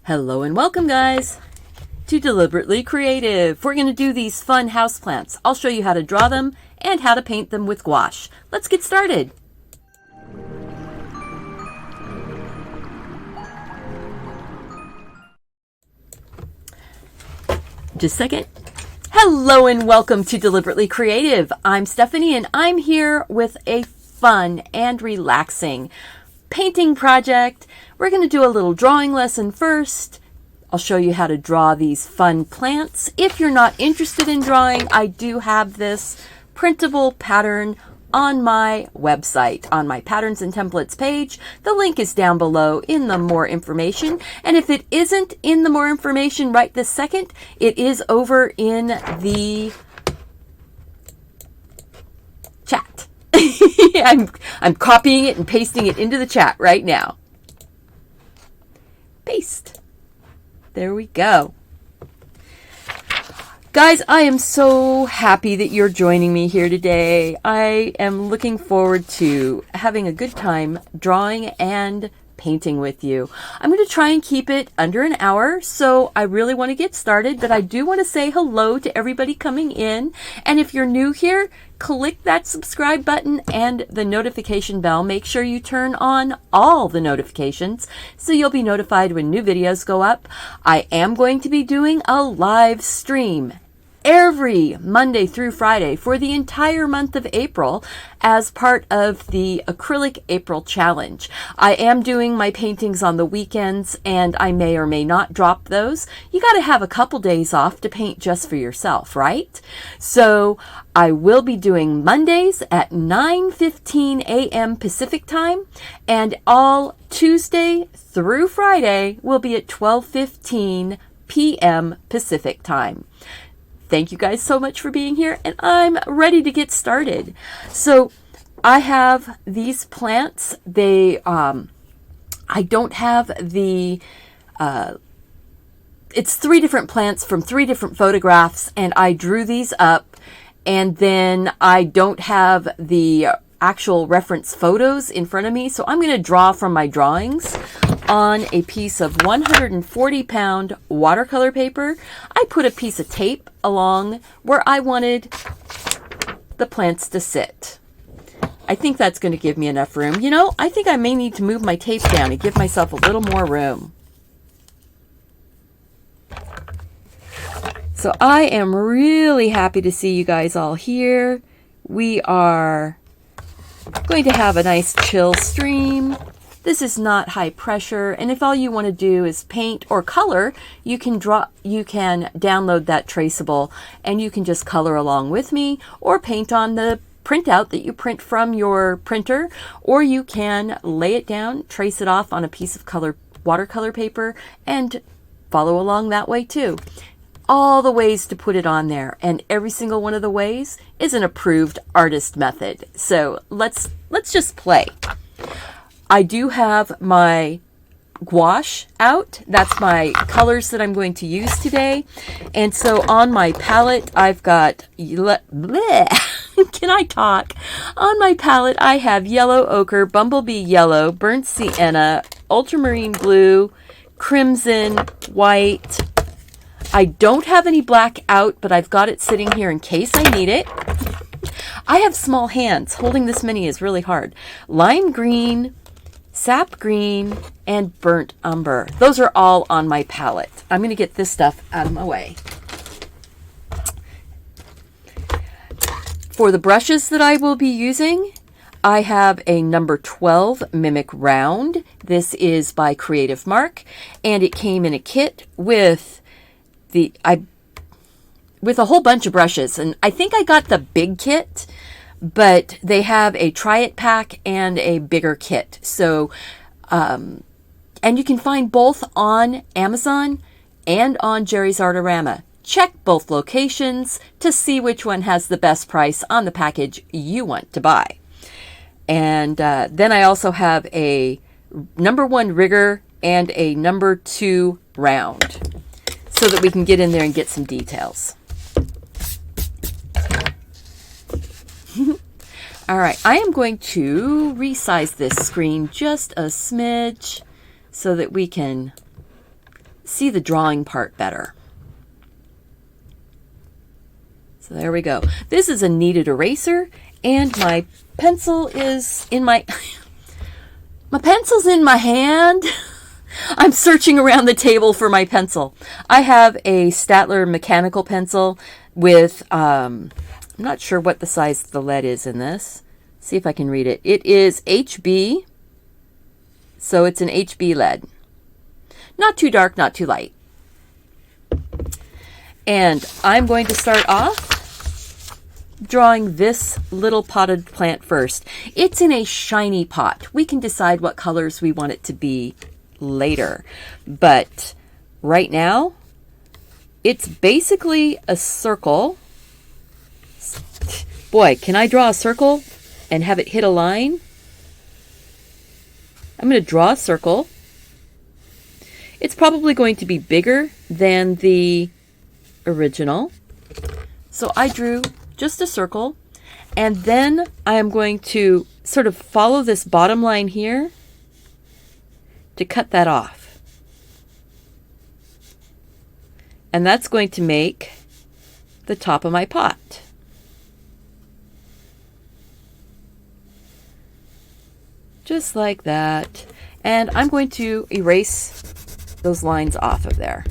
Hello and welcome, guys, to Deliberately Creative. We're going to do these fun houseplants. I'll show you how to draw them and how to paint them with gouache. Let's get started. Just a second. Hello and welcome to Deliberately Creative. I'm Stephanie and I'm here with a fun and relaxing painting project. We're going to do a little drawing lesson first. I'll show you how to draw these fun plants. If you're not interested in drawing, I do have this printable pattern on my website, on my patterns and templates page. The link is down below in the more information. And if it isn't in the more information right this second, it is over in the chat. I'm copying it and pasting it into the chat right now. Paste. There we go. Guys, I am so happy that you're joining me here today. I am looking forward to having a good time drawing and painting with you. I'm going to try and keep it under an hour, so I really want to get started, but I do want to say hello to everybody coming in. And if you're new here, click that subscribe button and the notification bell. Make sure you turn on all the notifications so you'll be notified when new videos go up. I am going to be doing a live stream every Monday through Friday for the entire month of April as part of the Acrylic April Challenge. I am doing my paintings on the weekends and I may or may not drop those. You got to have a couple days off to paint just for yourself, right? So I will be doing Mondays at 9:15 a.m. Pacific time, and all Tuesday through Friday will be at 12:15 p.m. Pacific time. Thank you guys so much for being here, and I'm ready to get started. So I have these plants. They, I don't have the, it's 3 different plants from 3 different photographs, and I drew these up, and then I don't have the actual reference photos in front of me, so I'm going to draw from my drawings on a piece of 140-pound watercolor paper. I put a piece of tape along where I wanted the plants to sit. I think that's going to give me enough room. You know, I think I may need to move my tape down and give myself a little more room. So I am really happy to see you guys all here. We are going to have a nice chill stream. This is not high pressure, and if all you want to do is paint or color, you can download that traceable and you can just color along with me or paint on the printout that you print from your printer, or you can lay it down, trace it off on a piece of watercolor paper and follow along that way too. All the ways to put it on there, and every single one of the ways is an approved artist method. So let's just play. I do have my gouache out. That's my colors that I'm going to use today. And so on my palette, I've got, can I talk? On my palette, I have yellow ochre, bumblebee yellow, burnt sienna, ultramarine blue, crimson, white. I don't have any black out, but I've got it sitting here in case I need it. I have small hands. Holding this many is really hard. Lime green, sap green, and burnt umber. Those are all on my palette. I'm going to get this stuff out of my way. For the brushes that I will be using, I have a number 12 Mimic Round. This is by Creative Mark, and it came in a kit with with a whole bunch of brushes, and I think I got the big kit, but they have a try it pack and a bigger kit. So, and you can find both on Amazon and on Jerry's Artorama. Check both locations to see which one has the best price on the package you want to buy. And then I also have a number 1 rigger and a number 2 round, so that we can get in there and get some details. All right, I am going to resize this screen just a smidge so that we can see the drawing part better. So there we go. This is a kneaded eraser, and my pencil is in my my pencil's in my hand. I'm searching around the table for my pencil. I have a Staedtler mechanical pencil with I'm not sure what the size the lead is in this. See if I can read it. It is HB, so it's an HB lead. Not too dark, not too light. And I'm going to start off drawing this little potted plant first. It's in a shiny pot. We can decide what colors we want it to be later. But right now, it's basically a circle. Boy, can I draw a circle and have it hit a line? I'm going to draw a circle. It's probably going to be bigger than the original. So I drew just a circle, and then I am going to sort of follow this bottom line here to cut that off. And that's going to make the top of my pot. Just like that. And I'm going to erase those lines off of there.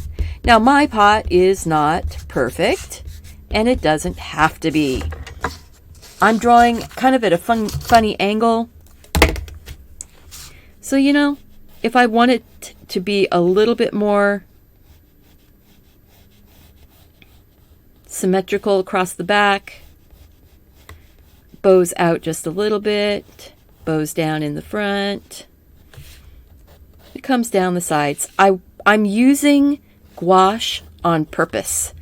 Now my pot is not perfect, and it doesn't have to be. I'm drawing kind of at a funny angle. So, you know, if I want it to be a little bit more symmetrical across the back, bows out just a little bit, bows down in the front, it comes down the sides. I'm using gouache on purpose.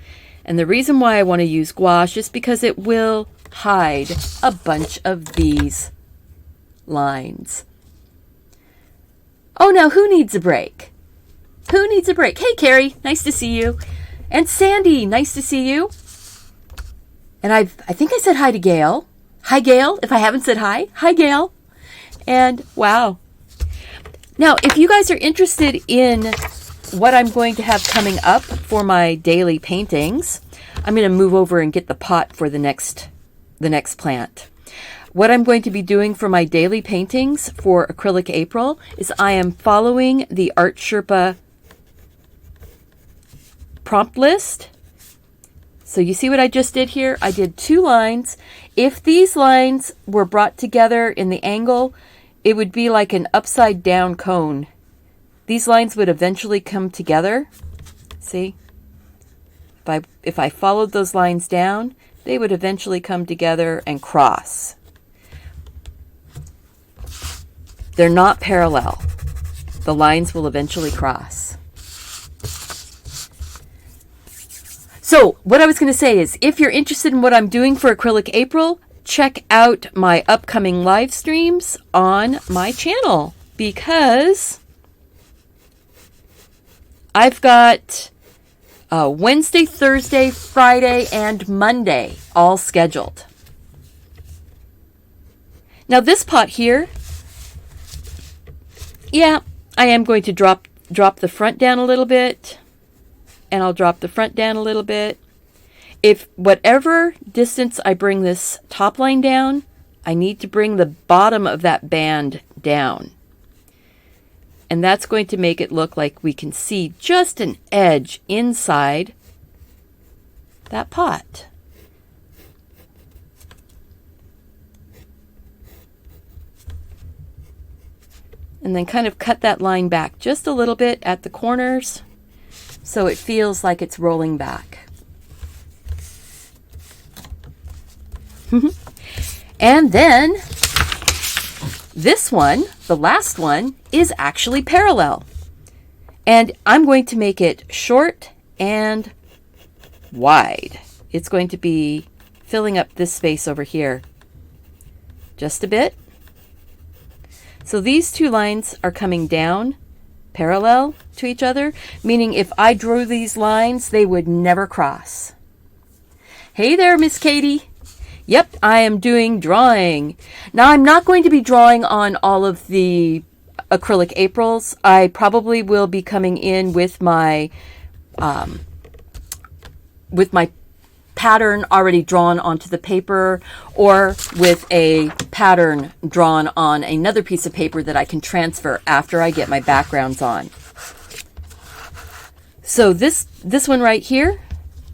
And the reason why I want to use gouache is because it will hide a bunch of these lines. Oh, now who needs a break? Who needs a break? Hey, Carrie, nice to see you. And Sandy, nice to see you. And I think I said hi to Gail. Hi, Gail. If I haven't said hi, hi, Gail. And wow. Now, if you guys are interested in what I'm going to have coming up for my daily paintings, I'm going to move over and get the pot for the next plant. What I'm going to be doing for my daily paintings for Acrylic April is I am following the Art Sherpa prompt list. So you see what I just did here? I did 2 lines. If these lines were brought together in the angle, it would be like an upside down cone. These lines would eventually come together. See? If I followed those lines down, they would eventually come together and cross. They're not parallel. The lines will eventually cross. So what I was going to say is, if you're interested in what I'm doing for Acrylic April, check out my upcoming live streams on my channel, because I've got Wednesday, Thursday, Friday, and Monday all scheduled. Now this pot here, yeah, I am going to drop the front down a little bit, and I'll drop the front down a little bit. If whatever distance I bring this top line down, I need to bring the bottom of that band down. And that's going to make it look like we can see just an edge inside that pot. And then kind of cut that line back just a little bit at the corners so it feels like it's rolling back. And then this one, the last one, is actually parallel. And I'm going to make it short and wide. It's going to be filling up this space over here just a bit. So these 2 lines are coming down parallel to each other, meaning if I drew these lines, they would never cross. Hey there, Miss Katie. Yep, I am doing drawing. Now, I'm not going to be drawing on all of the acrylic Aprils. I probably will be coming in with my pattern already drawn onto the paper, or with a pattern drawn on another piece of paper that I can transfer after I get my backgrounds on. So this one right here,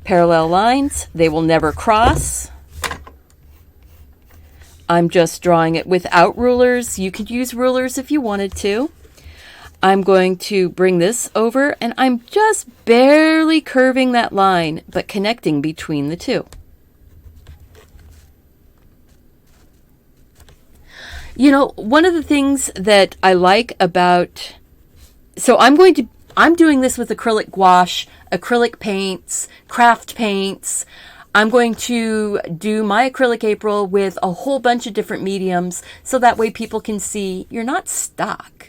parallel lines, they will never cross. I'm just drawing it without rulers. You could use rulers if you wanted to. I'm going to bring this over, and I'm just barely curving that line, but connecting between the two. You know, one of the things that I like about, so I'm doing this with acrylic gouache, acrylic paints, craft paints. I'm going to do my acrylic April with a whole bunch of different mediums, so that way people can see you're not stuck.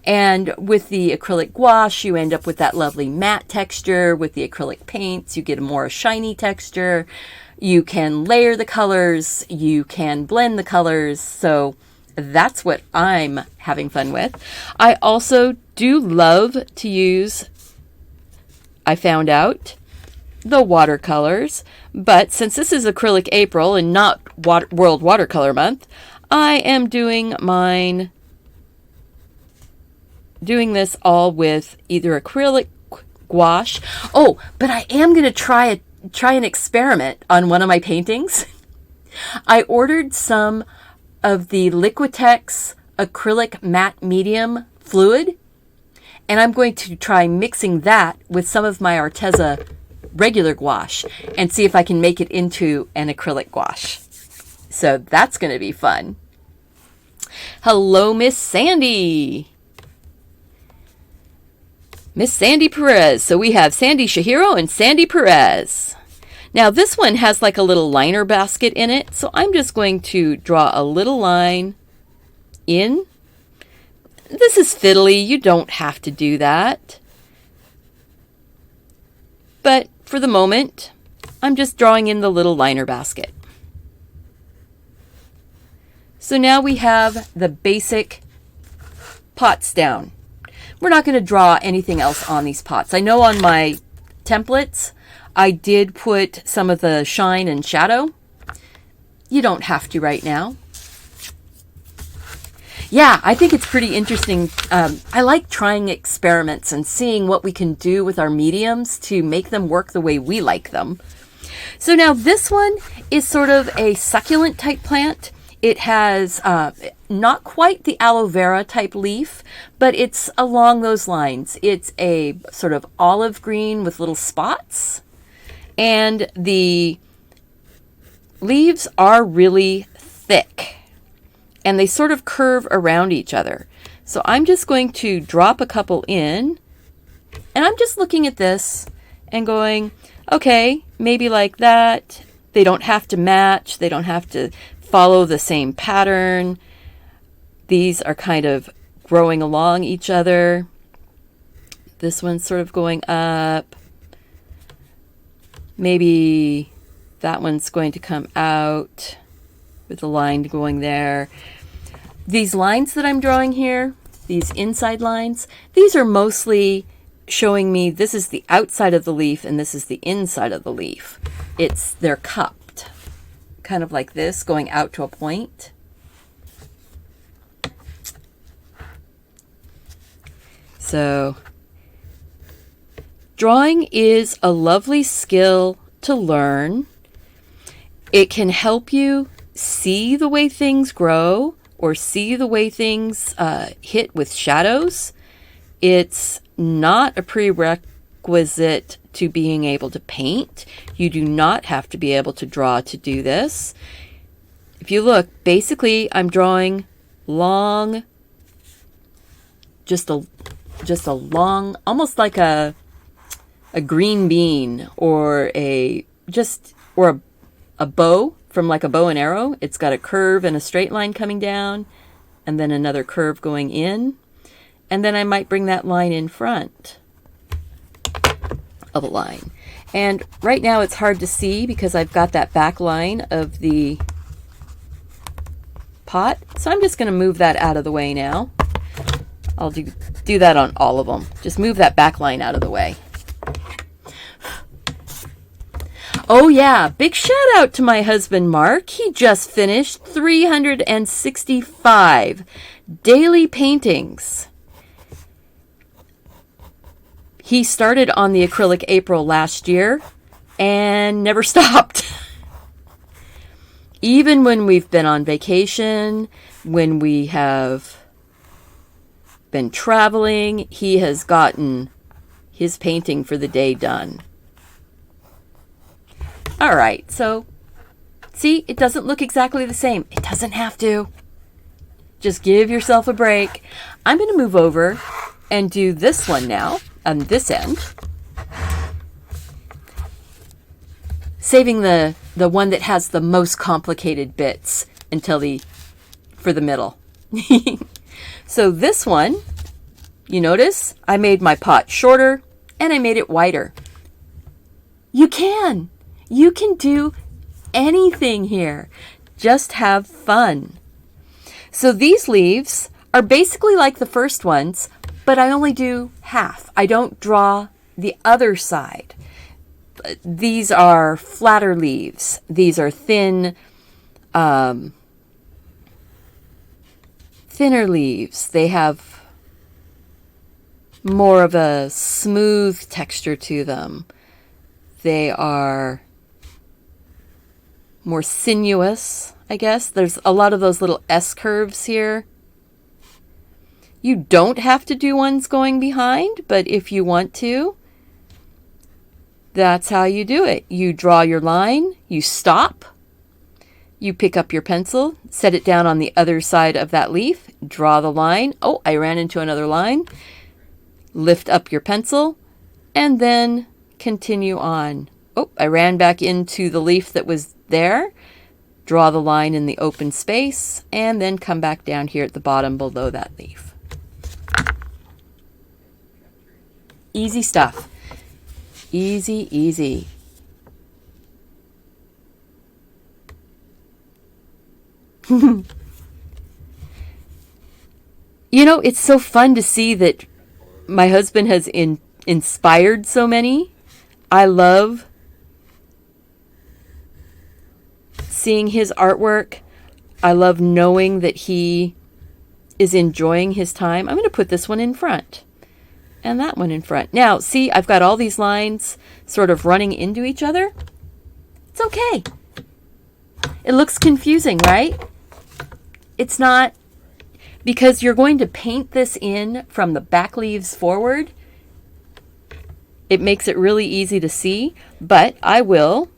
And with the acrylic gouache, you end up with that lovely matte texture. With the acrylic paints, you get a more shiny texture. You can layer the colors. You can blend the colors. So that's what I'm having fun with. I also do love to use, I found out, the watercolors. But since this is acrylic April and not World Watercolor Month, I am doing this all with either acrylic gouache. Oh, but I am going to try an experiment on one of my paintings. I ordered some of the Liquitex acrylic matte medium fluid, and I'm going to try mixing that with some of my Arteza regular gouache and see if I can make it into an acrylic gouache. So that's going to be fun. Hello, Miss Sandy. Miss Sandy Perez. So we have Sandy Shahiro and Sandy Perez. Now this one has like a little liner basket in it. So I'm just going to draw a little line in. This is fiddly. You don't have to do that. But for the moment, I'm just drawing in the little liner basket. So now we have the basic pots down. We're not going to draw anything else on these pots. I know on my templates, I did put some of the shine and shadow. You don't have to right now. Yeah, I think it's pretty interesting. I like trying experiments and seeing what we can do with our mediums to make them work the way we like them. So now this one is sort of a succulent type plant. It has not quite the aloe vera type leaf, but it's along those lines. It's a sort of olive green with little spots, and the leaves are really thick, and they sort of curve around each other. So I'm just going to drop a couple in, and I'm just looking at this and going, okay, maybe like that. They don't have to match. They don't have to follow the same pattern. These are kind of growing along each other. This one's sort of going up. Maybe that one's going to come out with a line going there. These lines that I'm drawing here, these inside lines, these are mostly showing me this is the outside of the leaf and this is the inside of the leaf. They're cupped, kind of like this, going out to a point. So drawing is a lovely skill to learn. It can help you see the way things grow or see the way things hit with shadows. It's not a prerequisite to being able to paint. You do not have to be able to draw to do this. If you look, basically I'm drawing long, just a long, almost like a green bean or a bow from like a bow and arrow. It's got a curve and a straight line coming down and then another curve going in. And then I might bring that line in front of a line. And right now it's hard to see because I've got that back line of the pot. So I'm just going to move that out of the way now. I'll do that on all of them. Just move that back line out of the way. Oh yeah, big shout out to my husband Mark. He just finished 365 daily paintings. He started on the Acrylic April last year and never stopped. Even when we've been on vacation, when we have been traveling, he has gotten his painting for the day done. All right, so see, it doesn't look exactly the same. It doesn't have to. Just give yourself a break. I'm going to move over and do this one now on this end. Saving the one that has the most complicated bits for the middle. So this one, you notice I made my pot shorter and I made it wider. You can do anything here. Just have fun. So these leaves are basically like the first ones, but I only do half. I don't draw the other side. These are flatter leaves. These are thinner leaves. They have more of a smooth texture to them. They are more sinuous, I guess. There's a lot of those little S curves here. You don't have to do ones going behind, but if you want to, that's how you do it. You draw your line, you stop, you pick up your pencil, set it down on the other side of that leaf, draw the line. Oh, I ran into another line. Lift up your pencil, and then continue on. Oh, I ran back into the leaf that was there. Draw the line in the open space, and then come back down here at the bottom below that leaf. Easy stuff. Easy, easy. You know, it's so fun to see that my husband has inspired so many. I love seeing his artwork. I love knowing that he is enjoying his time. I'm going to put this one in front and that one in front. Now, see, I've got all these lines sort of running into each other. It's okay. It looks confusing, right? It's not, because you're going to paint this in from the back leaves forward. It makes it really easy to see, but I will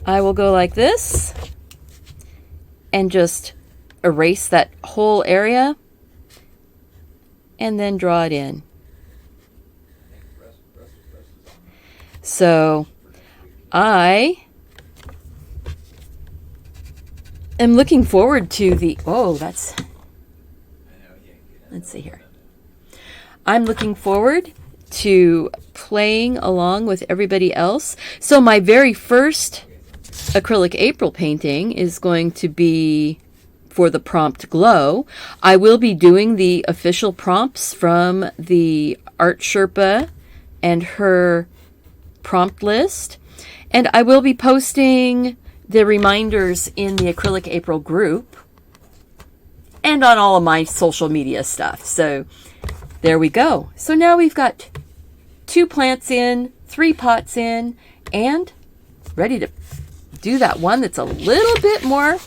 go like this and just erase that whole area and then draw it in. So I am looking forward to let's see here. I'm looking forward to playing along with everybody else. So my very first acrylic April painting is going to be for the prompt glow. I will be doing the official prompts from the Art Sherpa and her prompt list, and I will be posting the reminders in the Acrylic April group and on all of my social media stuff. So there we go. So now we've got 2 plants in, 3 pots in, and ready to do that one that's a little bit more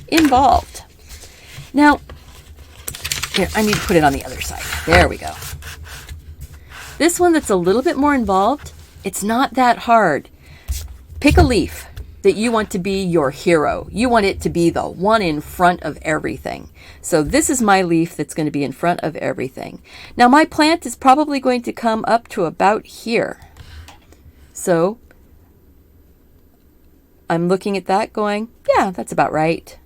involved. Now, here, I need to put it on the other side. There we go. This one that's a little bit more involved, it's not that hard. Pick a leaf that you want to be your hero. You want it to be the one in front of everything. So this is my leaf that's going to be in front of everything. Now my plant is probably going to come up to about here. So I'm looking at that going, yeah, that's about right.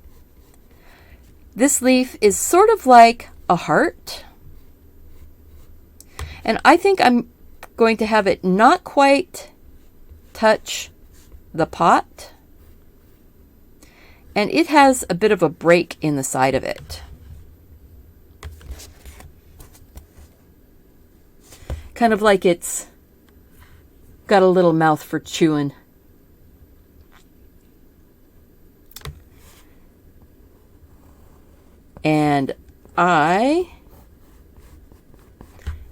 This leaf is sort of like a heart. And I think I'm going to have it not quite touch the pot. And it has a bit of a break in the side of it. Kind of like it's got a little mouth for chewing. And I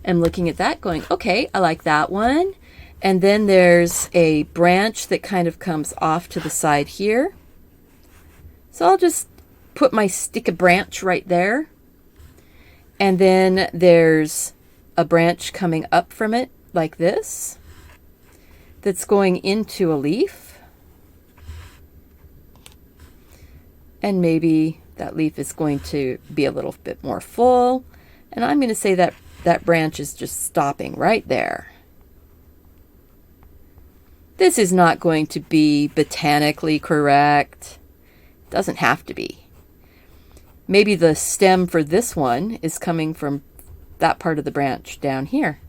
am looking at that going, okay, I like that one. And then there's a branch that kind of comes off to the side here. So I'll just put my stick of branch right there. And then there's a branch coming up from it like this that's going into a leaf. And maybe that leaf is going to be a little bit more full. And I'm going to say that that branch is just stopping right there. This is not going to be botanically correct. Doesn't have to be. Maybe the stem for this one is coming from that part of the branch down here.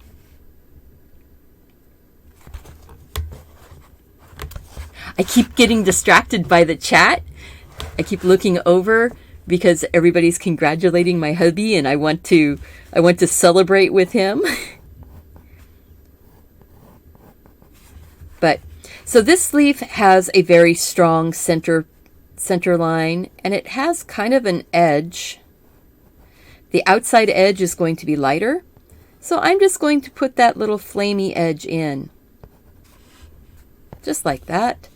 I keep getting distracted by the chat. I keep looking over because everybody's congratulating my hubby and I want to celebrate with him. But so this leaf has a very strong center line, and it has kind of an edge. The outside edge is going to be lighter, so I'm just going to put that little flamey edge in. Just like that.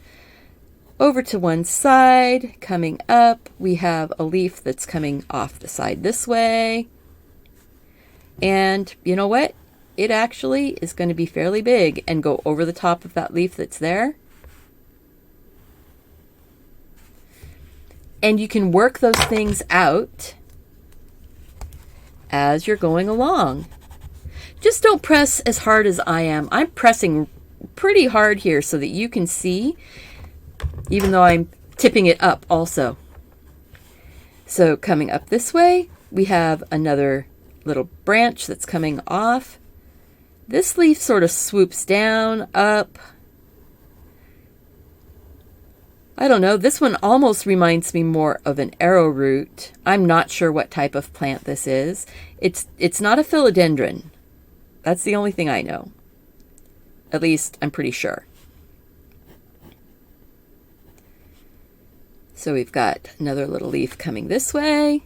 Over to one side, coming up, we have a leaf that's coming off the side this way. And you know what? It actually is going to be fairly big and go over the top of that leaf that's there. And you can work those things out as you're going along. Just don't press as hard as I am. I'm pressing pretty hard here so that you can see, even though I'm tipping it up also. So coming up this way, we have another little branch that's coming off. This leaf sort of swoops down, up. I don't know, this one almost reminds me more of an arrowroot. I'm not sure what type of plant this is. It's not a philodendron. That's the only thing I know. At least I'm pretty sure. So we've got another little leaf coming this way.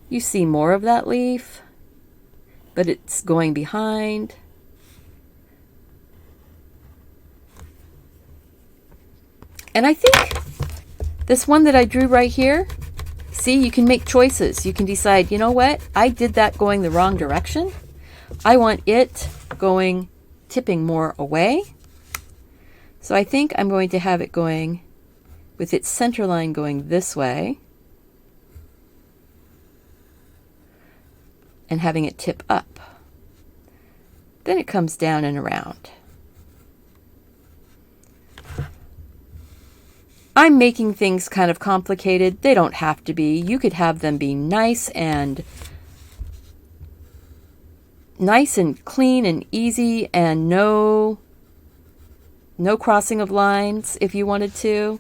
You see more of that leaf, but it's going behind. And I think this one that I drew right here, see, you can make choices. You can decide, you know what? I did that going the wrong direction. I want it going, tipping more away. So I think I'm going to have it going with its center line going this way and having it tip up. Then it comes down and around. I'm making things kind of complicated. They don't have to be. You could have them be nice and clean and easy and no crossing of lines if you wanted to.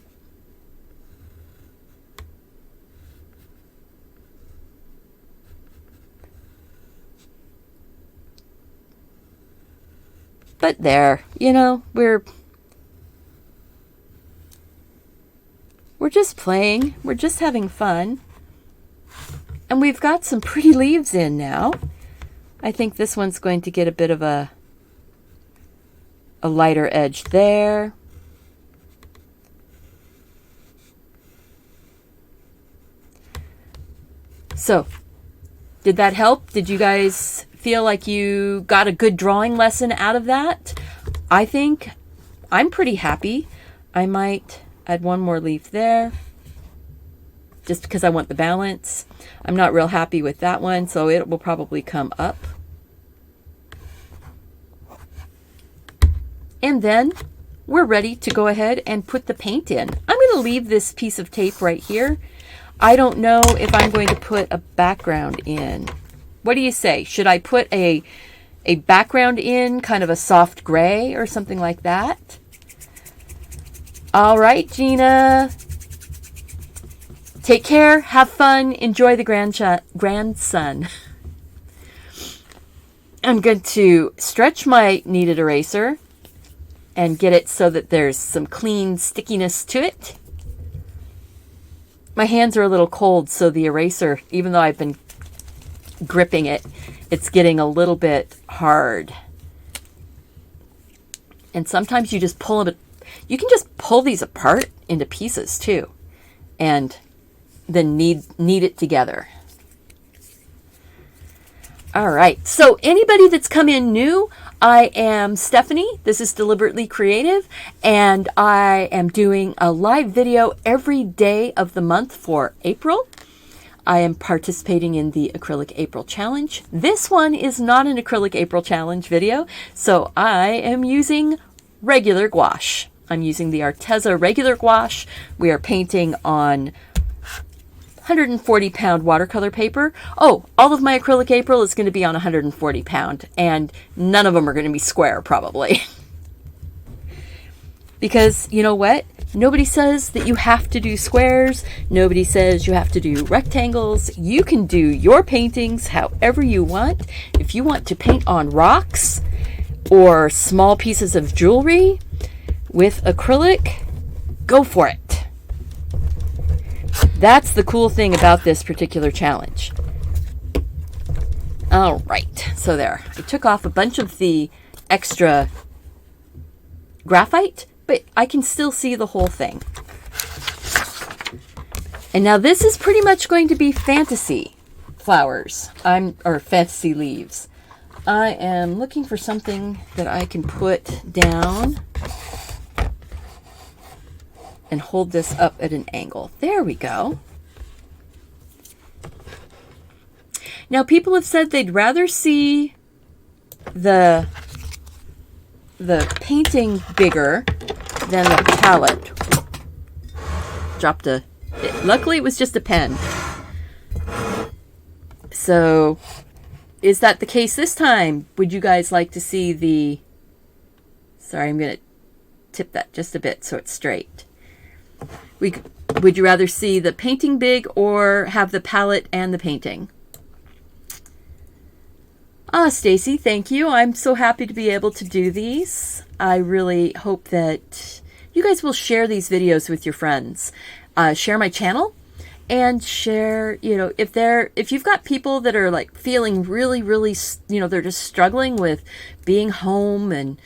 But there, you know, we're just playing. We're just having fun. And we've got some pretty leaves in now. I think this one's going to get a bit of a lighter edge there. So, did that help? Did you guys feel like you got a good drawing lesson out of that? I think I'm pretty happy. I might add one more leaf there just because I want the balance. I'm not real happy with that one, so it will probably come up. And then we're ready to go ahead and put the paint in. I'm going to leave this piece of tape right here. I don't know if I'm going to put a background in. What do you say? Should I put a background in, kind of a soft gray or something like that? All right, Gina. Take care, have fun, enjoy the grandson. I'm going to stretch my kneaded eraser and get it so that there's some clean stickiness to it. My hands are a little cold, so the eraser, even though I've been gripping it, it's getting a little bit hard. And sometimes you just pull them, you can just pull these apart into pieces too, and then knead it together. All right, so anybody that's come in new, I am Stephanie. This is Deliberately Creative, and I am doing a live video every day of the month for April. I am participating in the Acrylic April Challenge. This one is not an Acrylic April Challenge video, so I am using Regular Gouache. I'm using the Arteza Regular Gouache. We are painting on 140-pound watercolor paper. Oh, all of my Acrylic April is going to be on 140-pound, and none of them are going to be square, probably. Because, you know what? Nobody says that you have to do squares. Nobody says you have to do rectangles. You can do your paintings however you want. If you want to paint on rocks or small pieces of jewelry with acrylic, go for it. That's the cool thing about this particular challenge. All right, so there. I took off a bunch of the extra graphite, but I can still see the whole thing. And now this is pretty much going to be fantasy flowers, or fantasy leaves. I am looking for something that I can put down and hold this up at an angle. There we go. Now, people have said they'd rather see the painting bigger than the palette. Luckily it was just a pen. So, is that the case this time? Would you guys like to see the... Sorry, I'm going to tip that just a bit so it's straight. Would you rather see the painting big or have the palette and the painting? Ah, Stacy, thank you. I'm so happy to be able to do these. I really hope that you guys will share these videos with your friends. Share my channel and share, if you've got people that are like feeling really, really, they're just struggling with being home and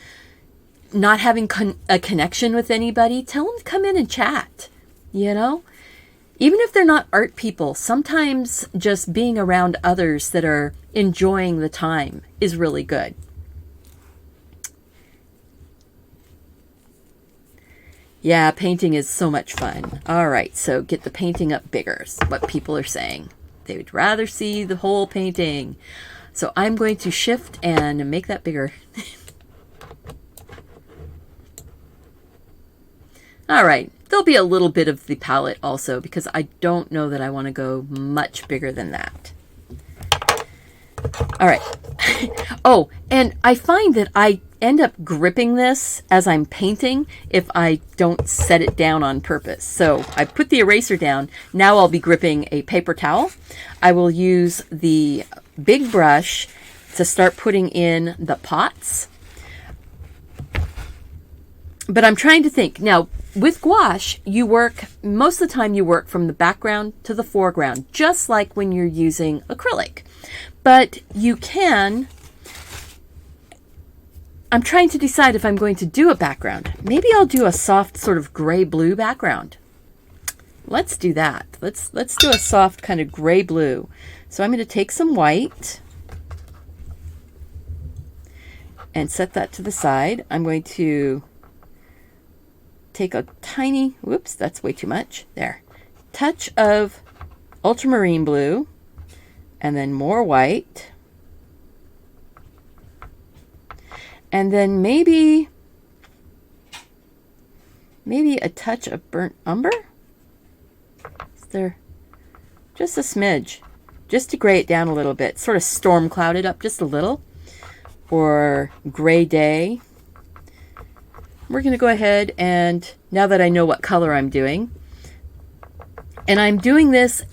not having a connection with anybody, tell them to come in and chat, Even if they're not art people, sometimes just being around others that are enjoying the time is really good. Yeah, painting is so much fun. All right, so get the painting up bigger is what people are saying. They would rather see the whole painting. So I'm going to shift and make that bigger. All right, there'll be a little bit of the palette also because I don't know that I want to go much bigger than that. All right. Oh, and I find that I end up gripping this as I'm painting if I don't set it down on purpose. So I put the eraser down. Now I'll be gripping a paper towel. I will use the big brush to start putting in the pots. But I'm trying to think. Now, with gouache, most of the time you work from the background to the foreground, just like when you're using acrylic. But you can, I'm trying to decide if I'm going to do a background. Maybe I'll do a soft sort of gray-blue background. Let's do that. Let's do a soft kind of gray-blue. So I'm going to take some white and set that to the side. I'm going to take a tiny, whoops, that's way too much. There. Touch of ultramarine blue and then more white. And then maybe a touch of burnt umber. Is there just a smidge, just to gray it down a little bit, sort of storm cloud it up just a little, or gray day. We're going to go ahead and, now that I know what color I'm doing, And I'm doing this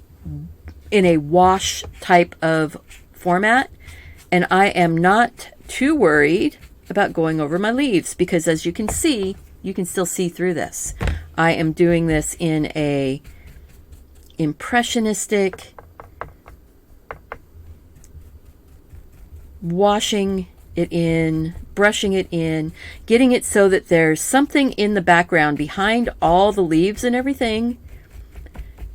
in a wash type of format, and I am not too worried about going over my leaves because, as you can see, you can still see through this. I am doing this in a impressionistic, washing it in, brushing it in, getting it so that there's something in the background behind all the leaves and everything,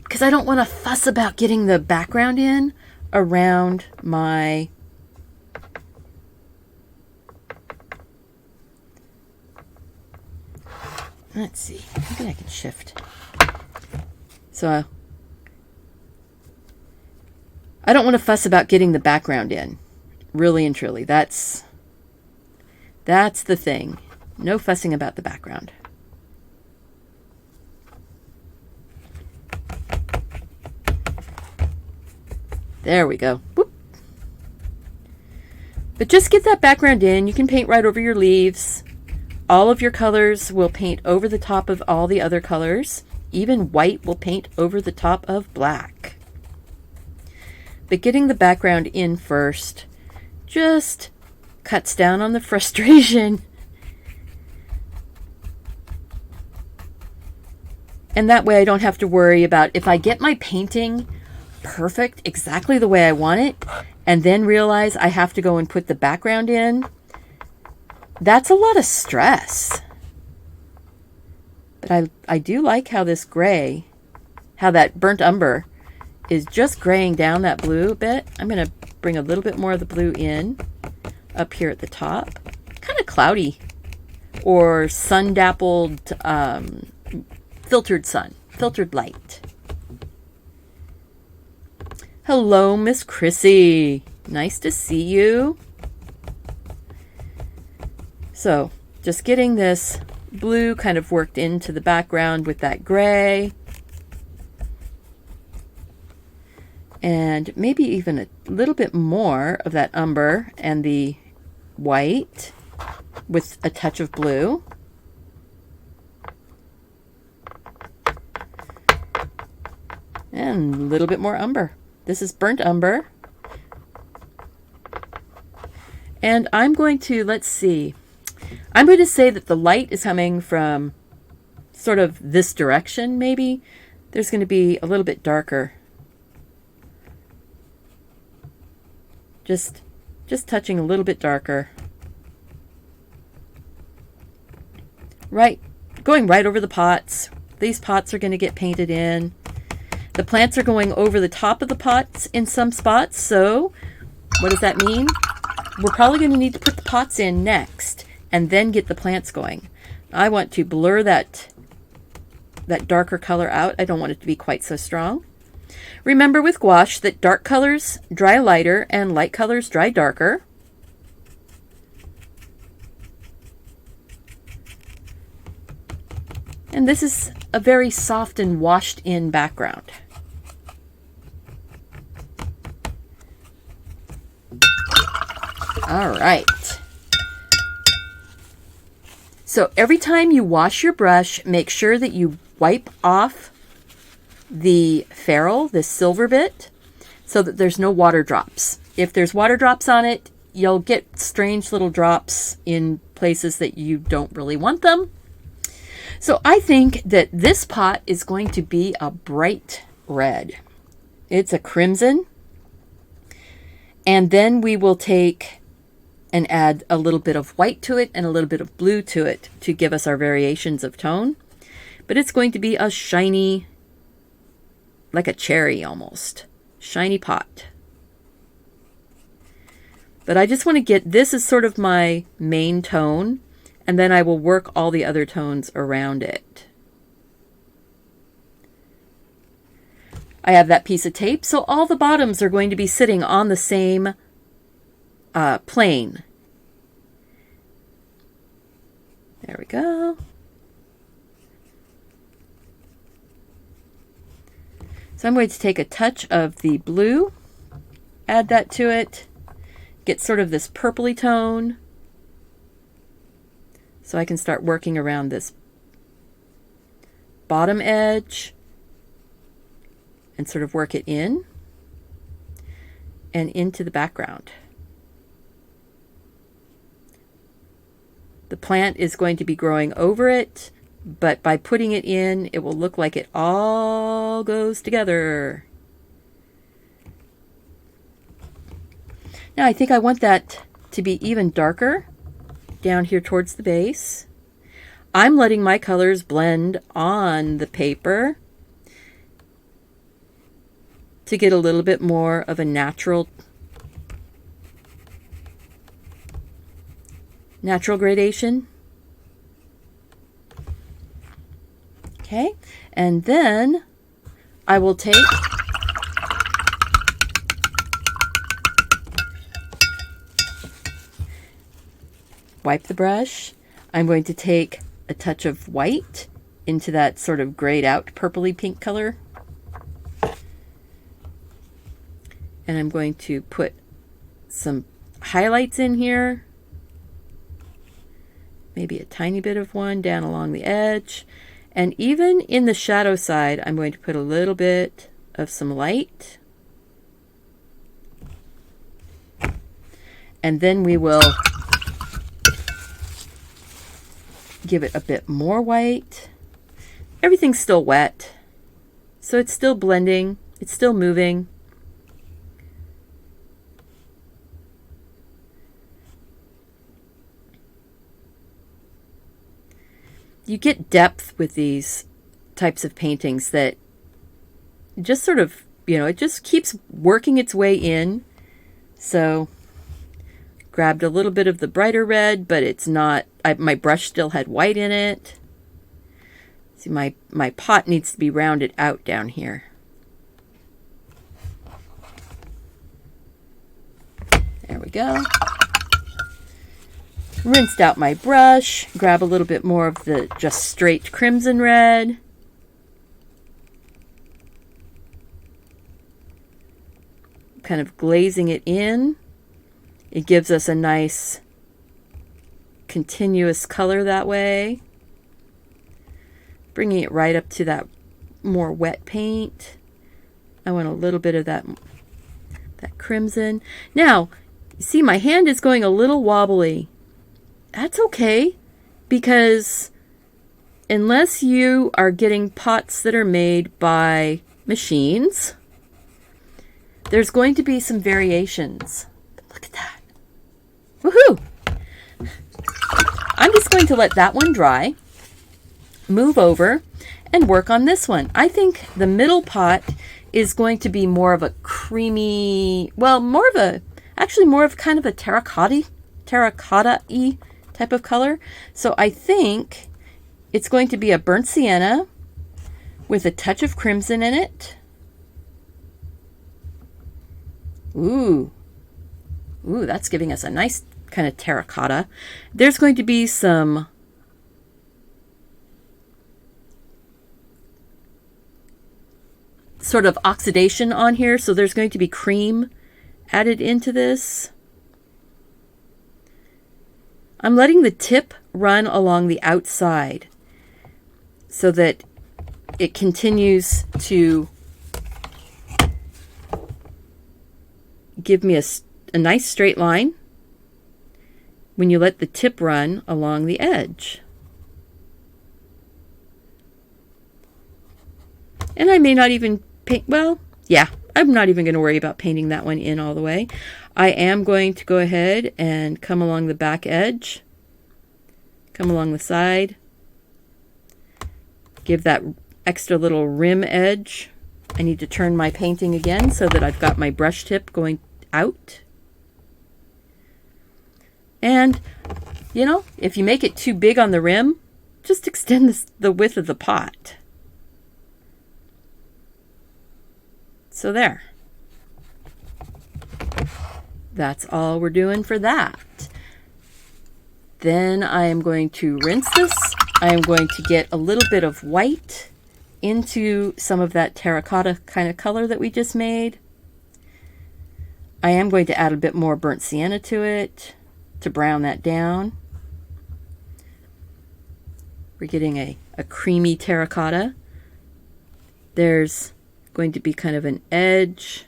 because I don't want to fuss about getting the background in around my let's see, maybe I can shift. So I don't want to fuss about getting the background in, really and truly. That's the thing. No fussing about the background. There we go. Whoop. But just get that background in. You can paint right over your leaves. All of your colors will paint over the top of all the other colors. Even white will paint over the top of black. But getting the background in first just cuts down on the frustration. And that way I don't have to worry about if I get my painting perfect, exactly the way I want it, and then realize I have to go and put the background in. That's a lot of stress. But I do like how this gray, how that burnt umber is just graying down that blue a bit. I'm going to bring a little bit more of the blue in up here at the top. Kind of cloudy or sun-dappled, filtered light. Hello, Miss Chrissy. Nice to see you. So, just getting this blue kind of worked into the background with that gray. And maybe even a little bit more of that umber and the white with a touch of blue. And a little bit more umber. This is burnt umber. And I'm going to, let's see, I'm going to say that the light is coming from sort of this direction, maybe. There's going to be a little bit darker. Just touching a little bit darker. Right, going right over the pots. These pots are going to get painted in. The plants are going over the top of the pots in some spots, so what does that mean? We're probably going to need to put the pots in next and then get the plants going. I want to blur that darker color out. I don't want it to be quite so strong. Remember with gouache that dark colors dry lighter and light colors dry darker. And this is a very soft and washed in background. All right. So every time you wash your brush, make sure that you wipe off the ferrule, this silver bit, so that there's no water drops. If there's water drops on it, you'll get strange little drops in places that you don't really want them. So I think that this pot is going to be a bright red. It's a crimson. And then we will take and add a little bit of white to it and a little bit of blue to it to give us our variations of tone. But it's going to be a shiny, like a cherry almost, shiny pot. But I just want to get, this is sort of my main tone, and then I will work all the other tones around it. I have that piece of tape, so all the bottoms are going to be sitting on the same plane. There we go. So I'm going to take a touch of the blue, add that to it, get sort of this purpley tone, so I can start working around this bottom edge and sort of work it in and into the background. The plant is going to be growing over it, but by putting it in, it will look like it all goes together. Now I think I want that to be even darker down here towards the base. I'm letting my colors blend on the paper to get a little bit more of a natural gradation. Okay, and then I will wipe the brush. I'm going to take a touch of white into that sort of grayed out purpley pink color. And I'm going to put some highlights in here. Maybe a tiny bit of one down along the edge. And even in the shadow side, I'm going to put a little bit of some light. And then we will give it a bit more white. Everything's still wet, so it's still blending, it's still moving. You get depth with these types of paintings that just sort of, it just keeps working its way in. So grabbed a little bit of the brighter red, but it's not, my brush still had white in it. See, my pot needs to be rounded out down here. There we go. Rinsed out my brush, grab a little bit more of the just straight crimson red. Kind of glazing it in. It gives us a nice continuous color that way. Bringing it right up to that more wet paint. I want a little bit of that crimson. Now, you see my hand is going a little wobbly. That's okay, because unless you are getting pots that are made by machines, there's going to be some variations. Look at that. Woohoo! I'm just going to let that one dry, move over, and work on this one. I think the middle pot is going to be more of a creamy, well, more of kind of a terracotta-y type of color. So I think it's going to be a burnt sienna with a touch of crimson in it. Ooh, that's giving us a nice kind of terracotta. There's going to be some sort of oxidation on here, so there's going to be cream added into this. I'm letting the tip run along the outside so that it continues to give me a nice straight line when you let the tip run along the edge. And I may not even paint, well, yeah, I'm not even going to worry about painting that one in all the way. I am going to go ahead and come along the back edge, come along the side, give that extra little rim edge. I need to turn my painting again so that I've got my brush tip going out. And, if you make it too big on the rim, just extend the width of the pot. So there. That's all we're doing for that. Then I am going to rinse this. I am going to get a little bit of white into some of that terracotta kind of color that we just made. I am going to add a bit more burnt sienna to it to brown that down. We're getting a creamy terracotta. There's going to be kind of an edge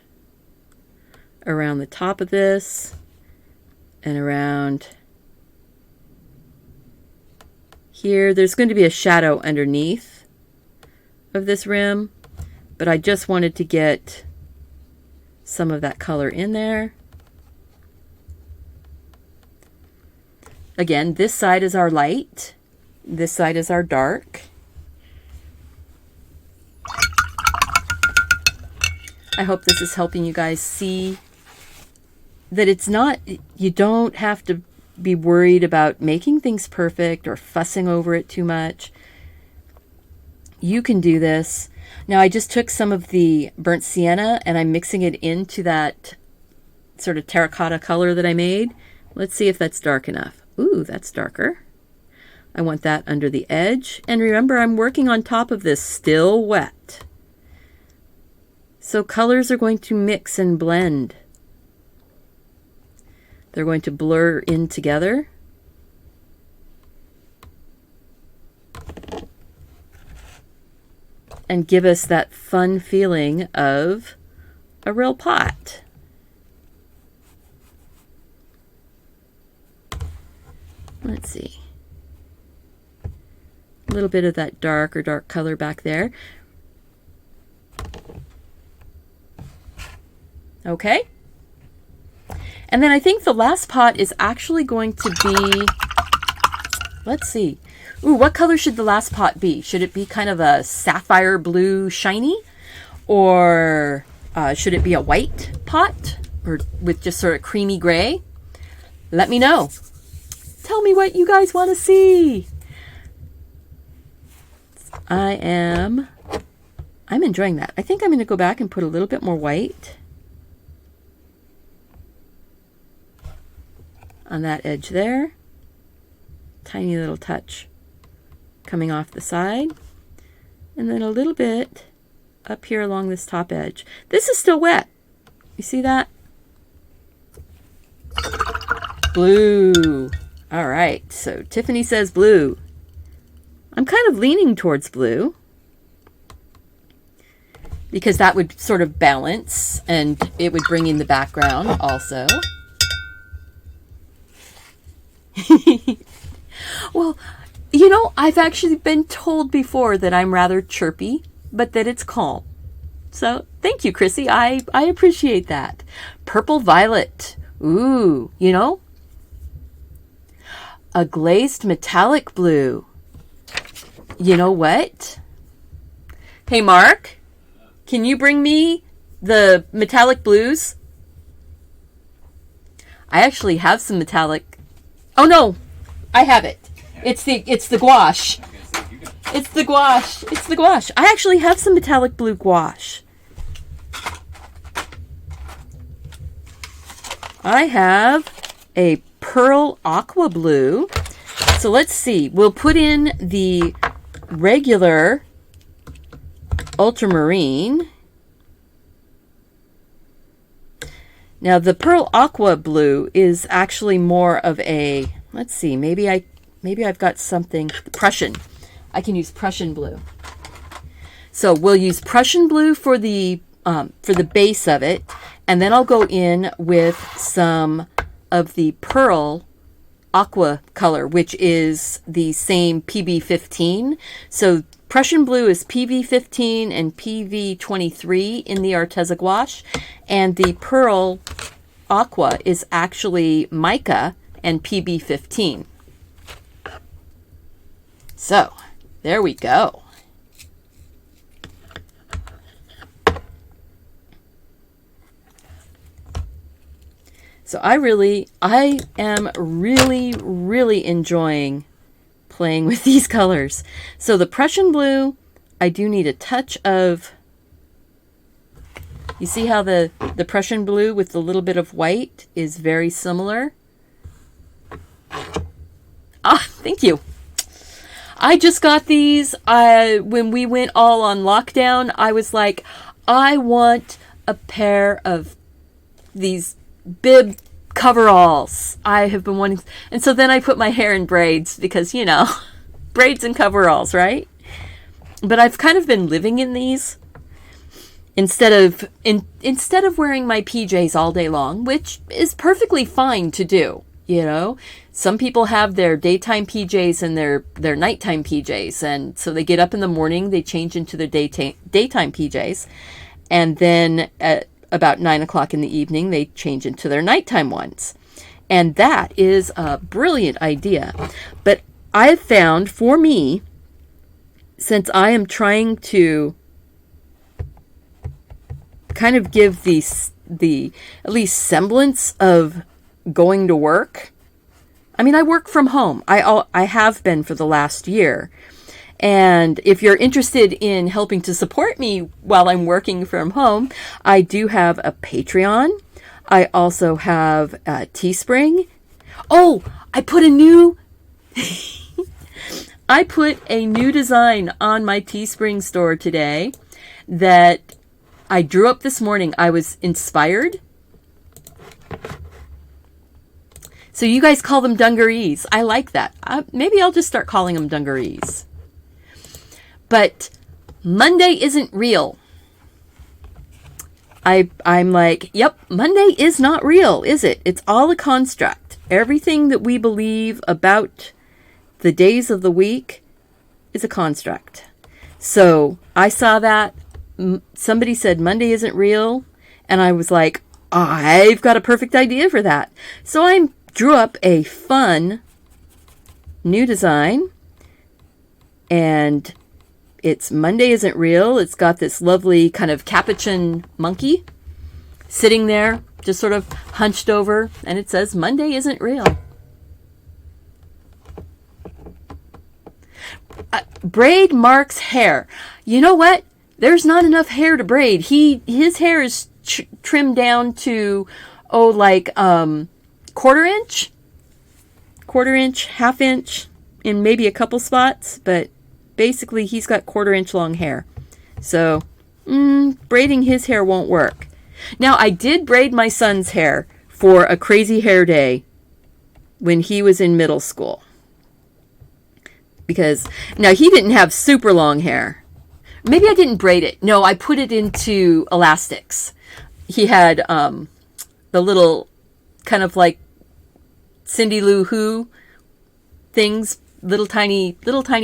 around the top of this and around here. There's going to be a shadow underneath of this rim, but I just wanted to get some of that color in there. Again, this side is our light, this side is our dark. I hope this is helping you guys see that it's not, you don't have to be worried about making things perfect or fussing over it too much. You can do this. Now I just took some of the burnt sienna and I'm mixing it into that sort of terracotta color that I made. Let's see if that's dark enough. Ooh, that's darker. I want that under the edge. And remember, I'm working on top of this still wet. So colors are going to mix and blend. They're going to blur in together. And give us that fun feeling of a real pot. Let's see. A little bit of that dark color back there. Okay. And then I think the last pot is actually going to be, let's see. Ooh, what color should the last pot be? Should it be kind of a sapphire blue shiny? Or should it be a white pot? Or with just sort of creamy gray? Let me know. Tell me what you guys want to see. I'm enjoying that. I think I'm going to go back and put a little bit more white on that edge there. Tiny little touch coming off the side. And then a little bit up here along this top edge. This is still wet. You see that? Blue. All right, so Tiffany says blue. I'm kind of leaning towards blue because that would sort of balance and it would bring in the background also. Well, you know, I've actually been told before that I'm rather chirpy, but that it's calm. So thank you, Chrissy. I appreciate that. Purple violet. Ooh, you know, a glazed metallic blue. You know what? Hey, Mark, can you bring me the metallic blues? I actually have some metallic. Oh no, I have it. It's the gouache. It's the gouache. It's the gouache. I actually have some metallic blue gouache. I have a pearl aqua blue. So let's see. We'll put in the regular ultramarine. Now the pearl aqua blue is actually more of a, let's see, maybe I've got something, Prussian. I can use Prussian blue. So we'll use Prussian blue for the base of it, and then I'll go in with some of the pearl aqua color, which is the same PB15. So Prussian blue is PV15 and PV23 in the Arteza gouache, and the pearl aqua is actually mica and PB15. So there we go. So I am really enjoying playing with these colors. So the Prussian blue, I do need a touch of, you see how the Prussian blue with the little bit of white is very similar? Ah, thank you. I just got these when we went all on lockdown. I was like, I want a pair of these bib coveralls. I have been wanting, and so then I put my hair in braids because, you know, braids and coveralls, right? But I've kind of been living in these, instead of wearing my PJs all day long, which is perfectly fine to do, you know. Some people have their daytime PJs and their nighttime PJs, and so they get up in the morning, they change into their daytime PJs, and then at about 9 o'clock in the evening, they change into their nighttime ones. And that is a brilliant idea. But I've found, for me, since I am trying to kind of give the at least semblance of going to work. I mean, I work from home. I have been for the last year. And if you're interested in helping to support me while I'm working from home, I do have a Patreon. I also have a Teespring. Oh, I put a new design on my Teespring store today that I drew up this morning. I was inspired. So you guys call them dungarees. I like that. Maybe I'll just start calling them dungarees. But Monday isn't real. I'm like, yep, Monday is not real, is it? It's all a construct. Everything that we believe about the days of the week is a construct. So I saw that. Somebody said Monday isn't real, and I was like, I've got a perfect idea for that. So I drew up a fun new design, and it's Monday isn't real. It's got this lovely kind of capuchin monkey sitting there, just sort of hunched over, and it says Monday isn't real. Braid Mark's hair. You know what? There's not enough hair to braid. His hair is trimmed down to, quarter inch, half inch, in maybe a couple spots, but basically he's got quarter-inch long hair. So, braiding his hair won't work. Now, I did braid my son's hair for a crazy hair day when he was in middle school. Because, now he didn't have super long hair. Maybe I didn't braid it. No, I put it into elastics. He had the little kind of like Cindy Lou Who things, little tiny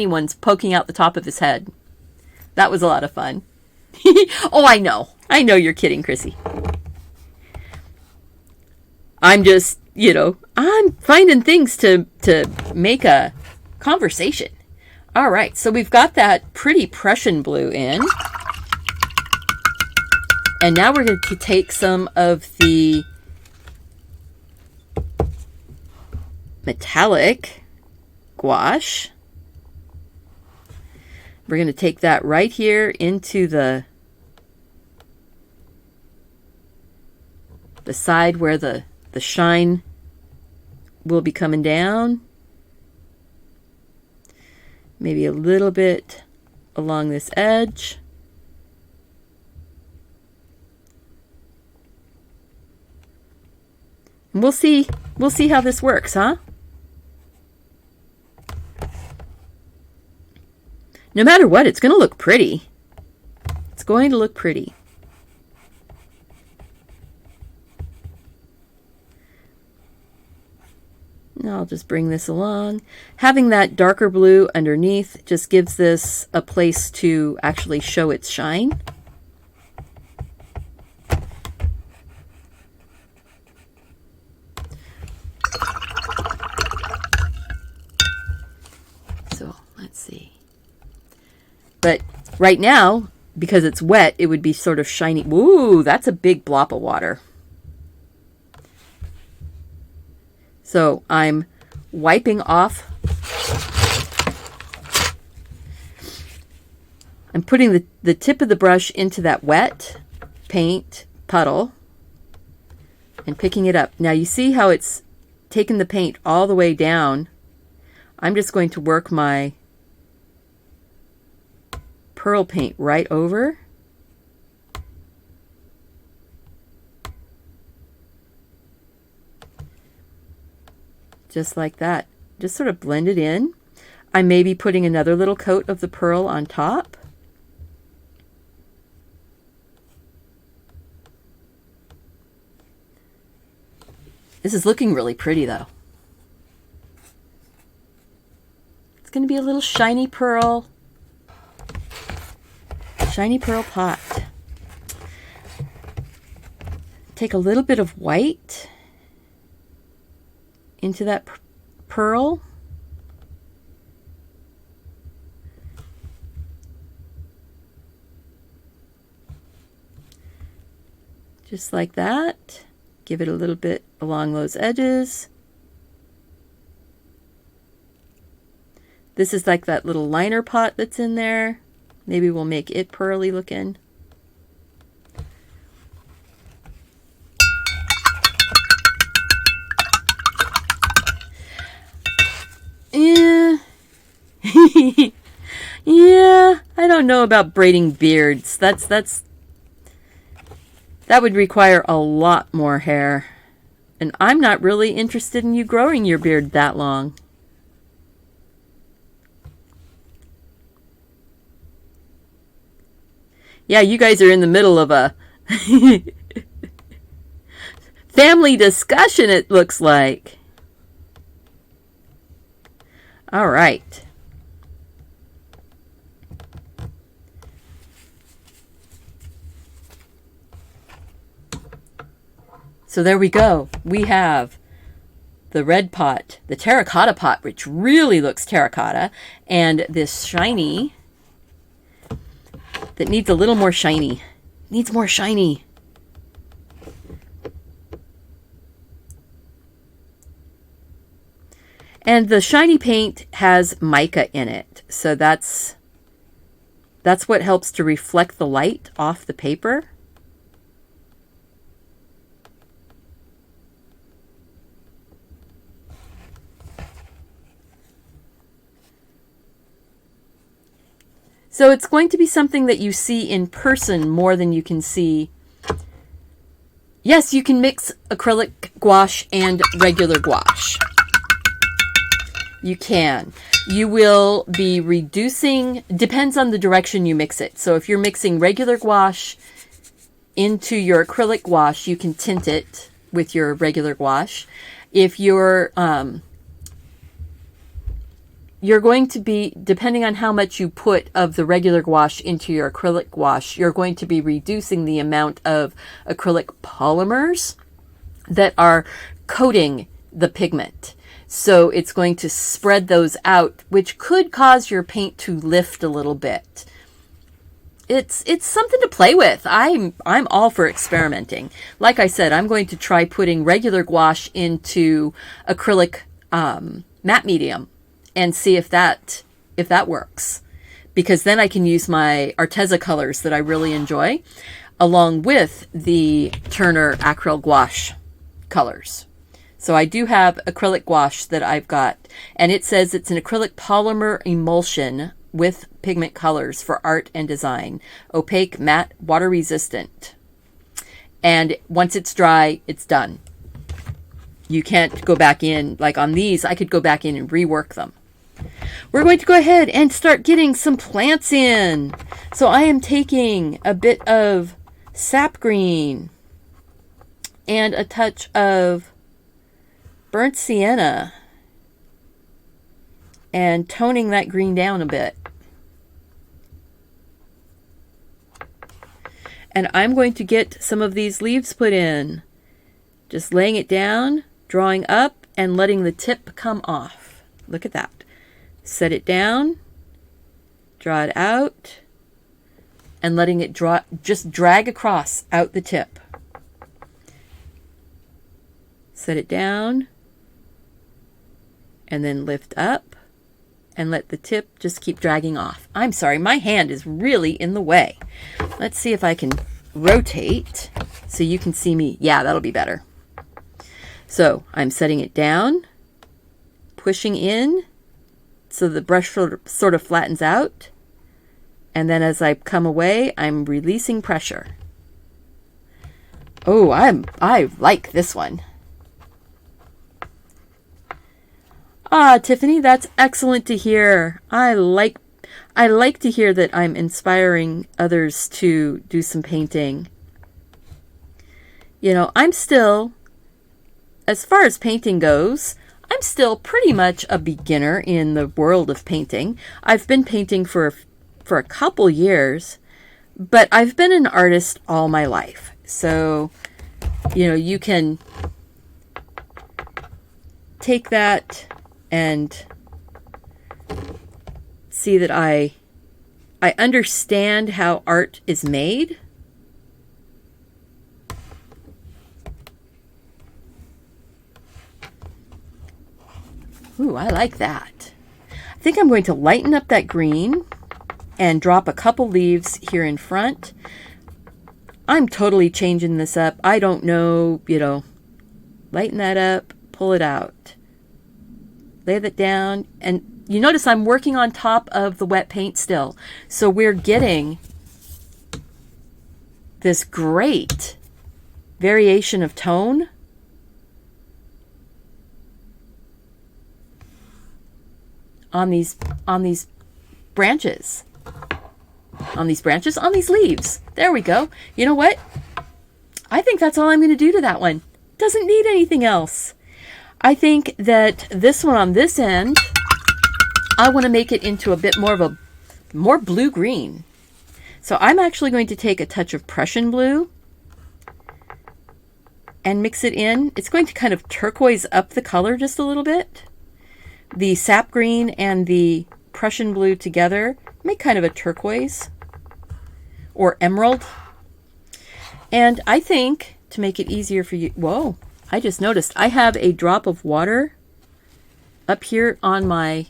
ones poking out the top of his head. That was a lot of fun. Oh, I know you're kidding, Chrissy. I'm just, I'm finding things to make a conversation. All right, so we've got that pretty Prussian blue in. And now we're going to take some of the metallic gouache. We're going to take that right here into the side where the shine will be coming down. Maybe a little bit along this edge. And we'll see how this works, huh? No matter what, it's going to look pretty. It's going to look pretty. And I'll just bring this along. Having that darker blue underneath just gives this a place to actually show its shine. So let's see. But right now, because it's wet, it would be sort of shiny. Ooh, that's a big blob of water. So I'm wiping off. I'm putting the tip of the brush into that wet paint puddle and picking it up. Now you see how it's taken the paint all the way down. I'm just going to work my pearl paint right over. Just like that. Just sort of blend it in. I may be putting another little coat of the pearl on top. This is looking really pretty though. It's going to be a little shiny pearl pot. Take a little bit of white into that pearl. Just like that. Give it a little bit along those edges. This is like that little liner pot that's in there. Maybe we'll make it pearly looking. Yeah. Yeah, I don't know about braiding beards. That would require a lot more hair. And I'm not really interested in you growing your beard that long. Yeah, you guys are in the middle of a family discussion, it looks like. All right. So there we go. We have the red pot, the terracotta pot, which really looks terracotta, and this shiny that needs a little more shiny. Needs more shiny. And the shiny paint has mica in it. So that's what helps to reflect the light off the paper. So it's going to be something that you see in person more than you can see. Yes, you can mix acrylic gouache and regular gouache. You can. You will be reducing, depends on the direction you mix it. So if you're mixing regular gouache into your acrylic gouache, you can tint it with your regular gouache. If you're going to be, depending on how much you put of the regular gouache into your acrylic gouache, you're going to be reducing the amount of acrylic polymers that are coating the pigment. So it's going to spread those out, which could cause your paint to lift a little bit. It's something to play with. I'm all for experimenting. Like I said, I'm going to try putting regular gouache into acrylic matte medium and see if that works, because then I can use my Arteza colors that I really enjoy along with the Turner Acrylic Gouache colors. So I do have acrylic gouache that I've got, and it says it's an acrylic polymer emulsion with pigment colors for art and design, opaque, matte, water resistant. And once it's dry, it's done. You can't go back in, like on these, I could go back in and rework them. We're going to go ahead and start getting some plants in. So I am taking a bit of sap green and a touch of burnt sienna and toning that green down a bit. And I'm going to get some of these leaves put in. Just laying it down, drawing up, and letting the tip come off. Look at that. Set it down, draw it out, and letting it just drag across out the tip. Set it down, and then lift up, and let the tip just keep dragging off. I'm sorry, my hand is really in the way. Let's see if I can rotate so you can see me. Yeah, that'll be better. So I'm setting it down, pushing in, so the brush sort of flattens out. And then as I come away, I'm releasing pressure. Oh, I like this one. Ah, Tiffany, that's excellent to hear. I like to hear that I'm inspiring others to do some painting. You know, I'm still as far as painting goes, I'm still pretty much a beginner in the world of painting. I've been painting for a couple years, but I've been an artist all my life. So, you can take that and see that I understand how art is made. Ooh, I like that. I think I'm going to lighten up that green and drop a couple leaves here in front. I'm totally changing this up. I don't know, lighten that up, pull it out, lay that down. And you notice I'm working on top of the wet paint still. So we're getting this great variation of tone. On these branches. On these leaves. There we go. You know what? I think that's all I'm going to do to that one. Doesn't need anything else. I think that this one on this end, I want to make it into a bit more blue-green. So I'm actually going to take a touch of Prussian blue and mix it in. It's going to kind of turquoise up the color just a little bit. The sap green and the Prussian blue together make kind of a turquoise or emerald. And I think to make it easier for you, whoa, I just noticed I have a drop of water up here on my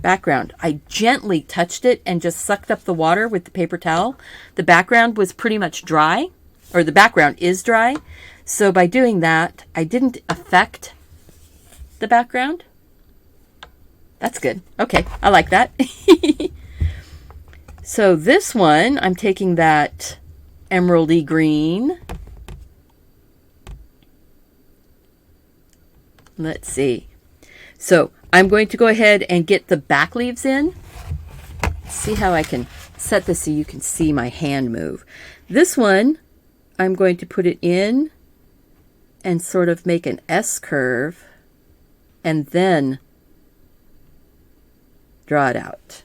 background. I gently touched it and just sucked up the water with the paper towel. The background was pretty much dry, or the background is dry. So by doing that, I didn't affect the background. That's good. Okay, I like that. So this one, I'm taking that emeraldy green. Let's see. So I'm going to go ahead and get the back leaves in. See how I can set this so you can see my hand move. This one, I'm going to put it in and sort of make an S curve and then draw it out.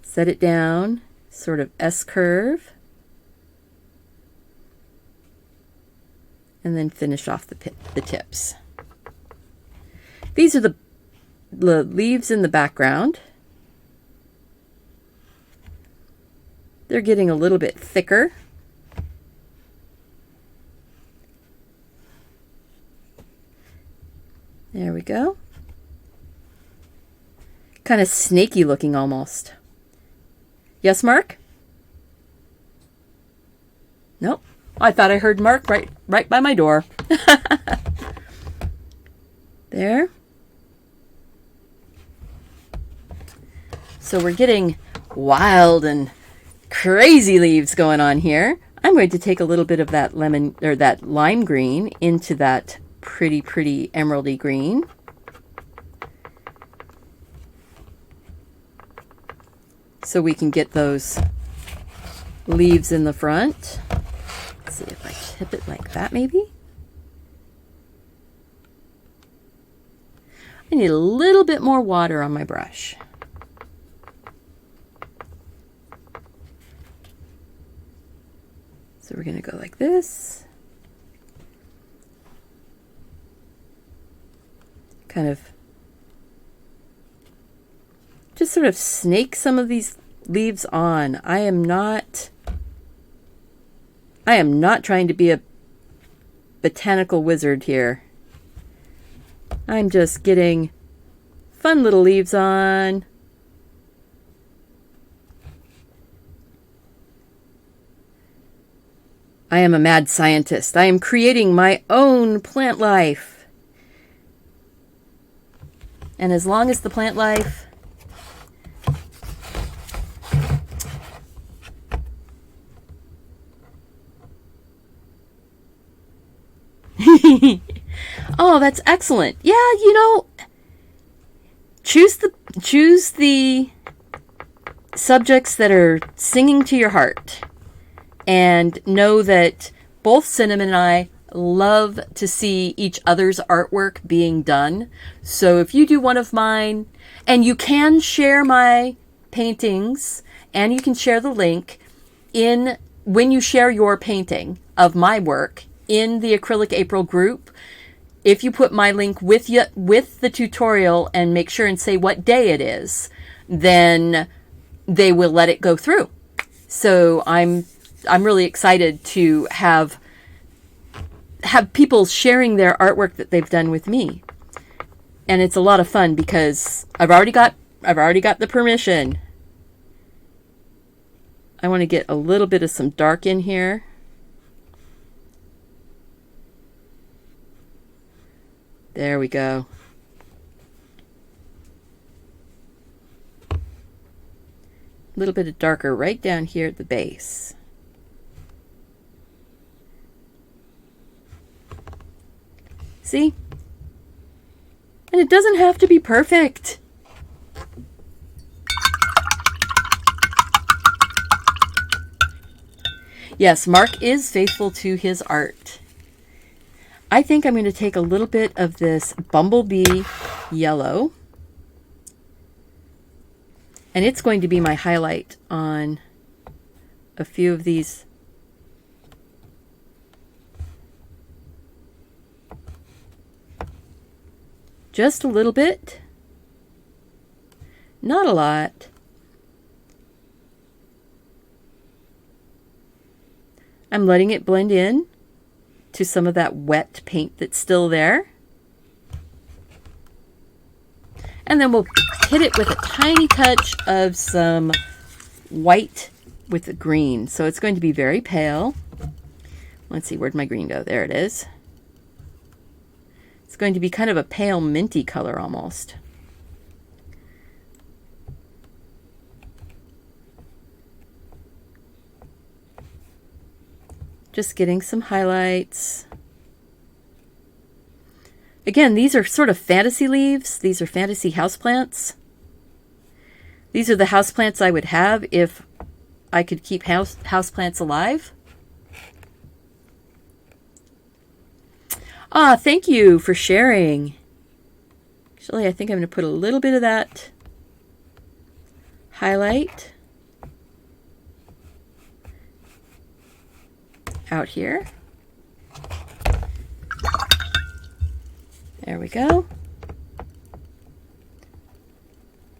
Set it down, sort of S curve, and then finish off the tips. These are the leaves in the background. They're getting a little bit thicker. There we go. Kind of snaky looking almost. Yes, Mark? Nope. I thought I heard Mark right by my door. There. So we're getting wild and crazy leaves going on here. I'm going to take a little bit of that lemon or that lime green into that pretty emeraldy green. So we can get those leaves in the front. Let's see if I tip it like that maybe. I need a little bit more water on my brush. So we're going to go like this. Kind of just sort of snake some of these leaves on. I am not trying to be a botanical wizard here. I'm just getting fun little leaves on. I am a mad scientist. I am creating my own plant life. And as long as the plant life oh, that's excellent. Yeah, choose the subjects that are singing to your heart, and know that both Cinnamon and I love to see each other's artwork being done. So if you do one of mine, and you can share my paintings, and you can share the link in when you share your painting of my work in the Acrylic April group. If you put my link with the tutorial and make sure and say what day it is, then they will let it go through. So I'm really excited to have people sharing their artwork that they've done with me. And it's a lot of fun because I've already got the permission. I want to get a little bit of some dark in here. There we go. A little bit of darker right down here at the base. See? And it doesn't have to be perfect. Yes, Mark is faithful to his art. I think I'm going to take a little bit of this bumblebee yellow, and it's going to be my highlight on a few of these. Just a little bit, not a lot. I'm letting it blend in to some of that wet paint that's still there. And then we'll hit it with a tiny touch of some white with the green. So it's going to be very pale. Let's see, where'd my green go? There it is. It's going to be kind of a pale minty color almost. Just getting some highlights. Again, these are sort of fantasy leaves. These are fantasy houseplants. These are the houseplants I would have if I could keep houseplants alive. Ah, thank you for sharing. Actually, I think I'm going to put a little bit of that highlight out here. There we go.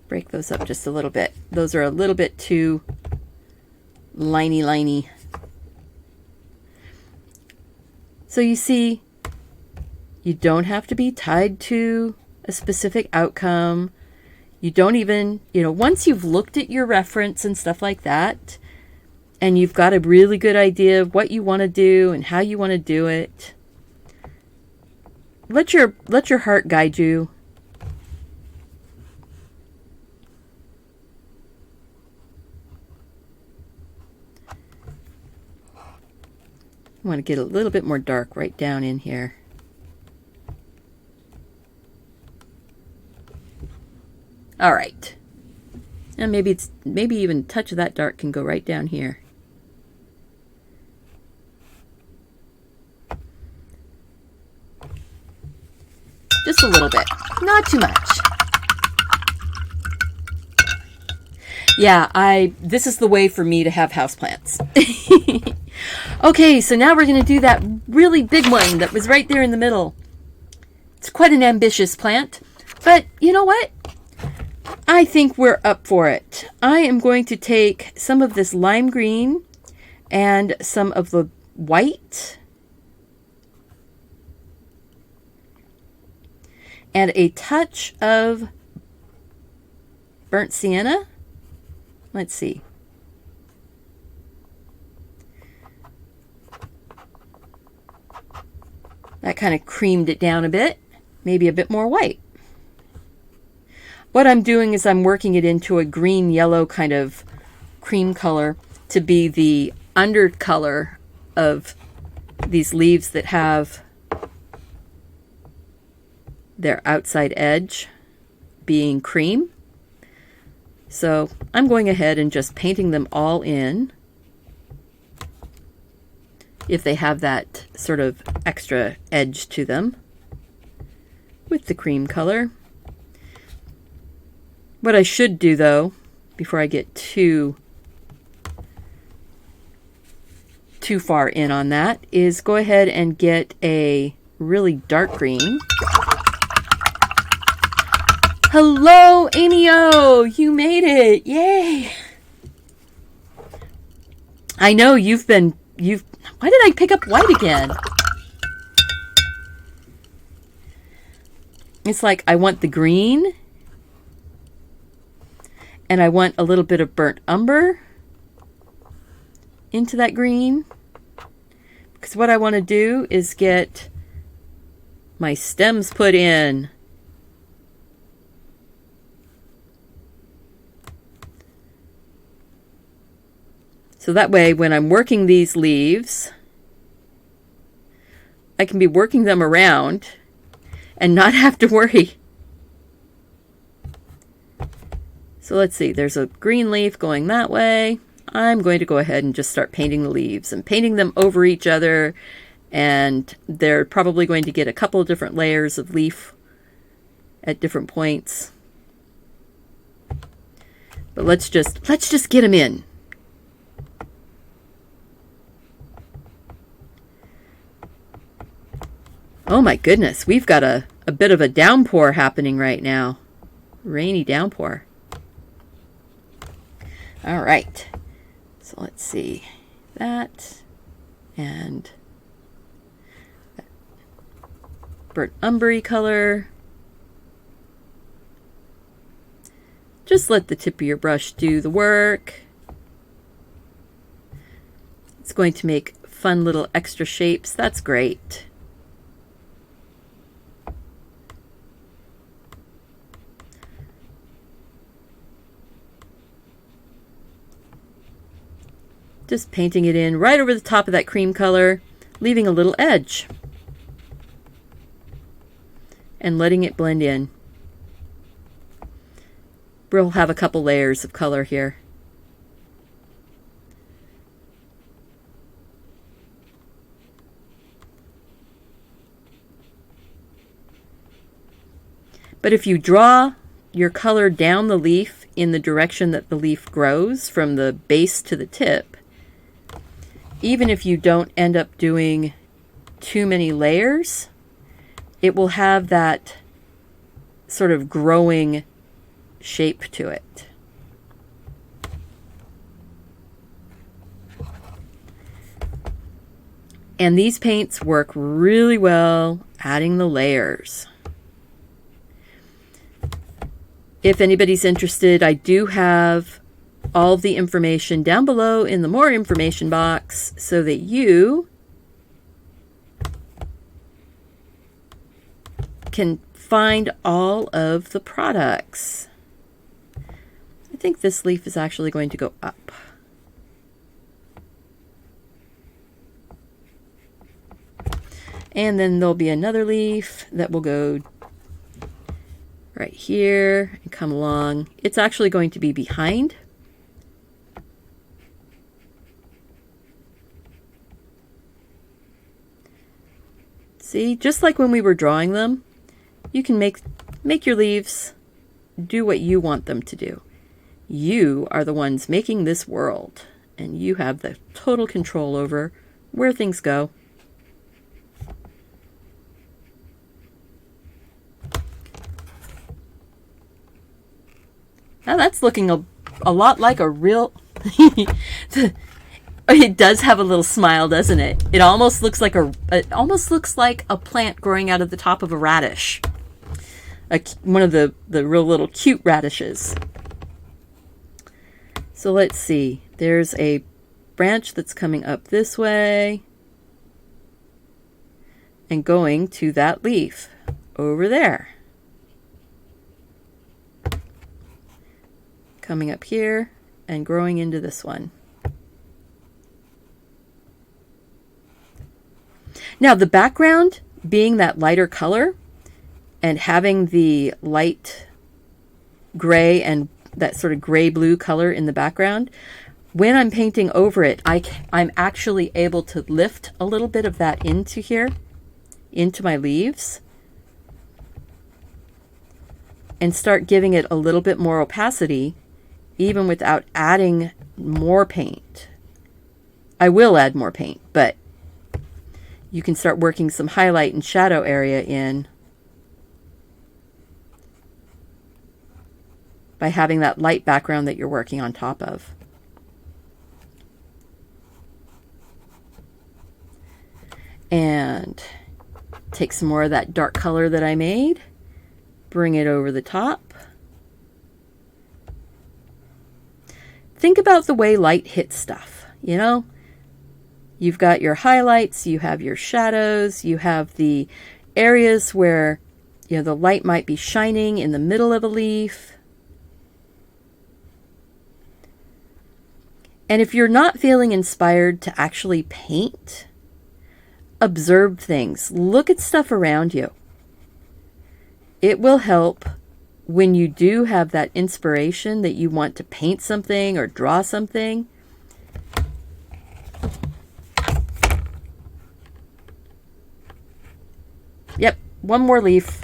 Break those up just a little bit. Those are a little bit too liney. So you see, you don't have to be tied to a specific outcome. You don't even, once you've looked at your reference and stuff like that, and you've got a really good idea of what you want to do and how you want to do it, let your heart guide you. I want to get a little bit more dark right down in here. All right. And maybe even a touch of that dark can go right down here. Just a little bit, not too much. Yeah, this is the way for me to have houseplants. Okay, so now we're going to do that really big one that was right there in the middle. It's quite an ambitious plant, but you know what? I think we're up for it. I am going to take some of this lime green and some of the white and a touch of burnt sienna. Let's see. That kind of creamed it down a bit. Maybe a bit more white. What I'm doing is I'm working it into a green-yellow kind of cream color to be the undercolor of these leaves that have their outside edge being cream. So I'm going ahead and just painting them all in. if they have that sort of extra edge to them with the cream color. What I should do though, before I get too far in on that, is go ahead and get a really dark green. Hello, Amy O! You made it! Yay! I know you've why did I pick up white again? It's like I want the green, and I want a little bit of burnt umber into that green. Because what I want to do is get my stems put in. So that way, when I'm working these leaves, I can be working them around and not have to worry. So let's see, there's a green leaf going that way. I'm going to go ahead and just start painting the leaves and painting them over each other. And they're probably going to get a couple of different layers of leaf at different points. But let's just get them in. Oh my goodness, we've got a bit of a downpour happening right now. Rainy downpour. All right, so let's see that and that burnt umbery color. Just let the tip of your brush do the work. It's going to make fun little extra shapes. That's great. Just painting it in right over the top of that cream color, leaving a little edge and letting it blend in. We'll have a couple layers of color here. But if you draw your color down the leaf in the direction that the leaf grows from the base to the tip, even if you don't end up doing too many layers, it will have that sort of growing shape to it. And these paints work really well adding the layers. If anybody's interested, I do have all of the information down below in the more information box so that you can find all of the products. I think this leaf is actually going to go up. And then there'll be another leaf that will go right here and come along. It's actually going to be behind. See, just like when we were drawing them, you can make your leaves do what you want them to do. You are the ones making this world, and you have the total control over where things go. Now that's looking a lot like a real... It does have a little smile, doesn't it? It almost looks like a plant growing out of the top of a radish. One of the real little cute radishes. So let's see. There's a branch that's coming up this way and going to that leaf over there. Coming up here and growing into this one. Now the background being that lighter color and having the light gray and that sort of gray blue color in the background when I'm painting over it, I'm actually able to lift a little bit of that into here, into my leaves, and start giving it a little bit more opacity, even without adding more paint. I will add more paint, but you can start working some highlight and shadow area in by having that light background that you're working on top of. And take some more of that dark color that I made, bring it over the top. Think about the way light hits stuff, you know? You've got your highlights, you have your shadows, you have the areas where, you know, the light might be shining in the middle of a leaf. And if you're not feeling inspired to actually paint, observe things. Look at stuff around you. It will help when you do have that inspiration that you want to paint something or draw something. Yep, one more leaf.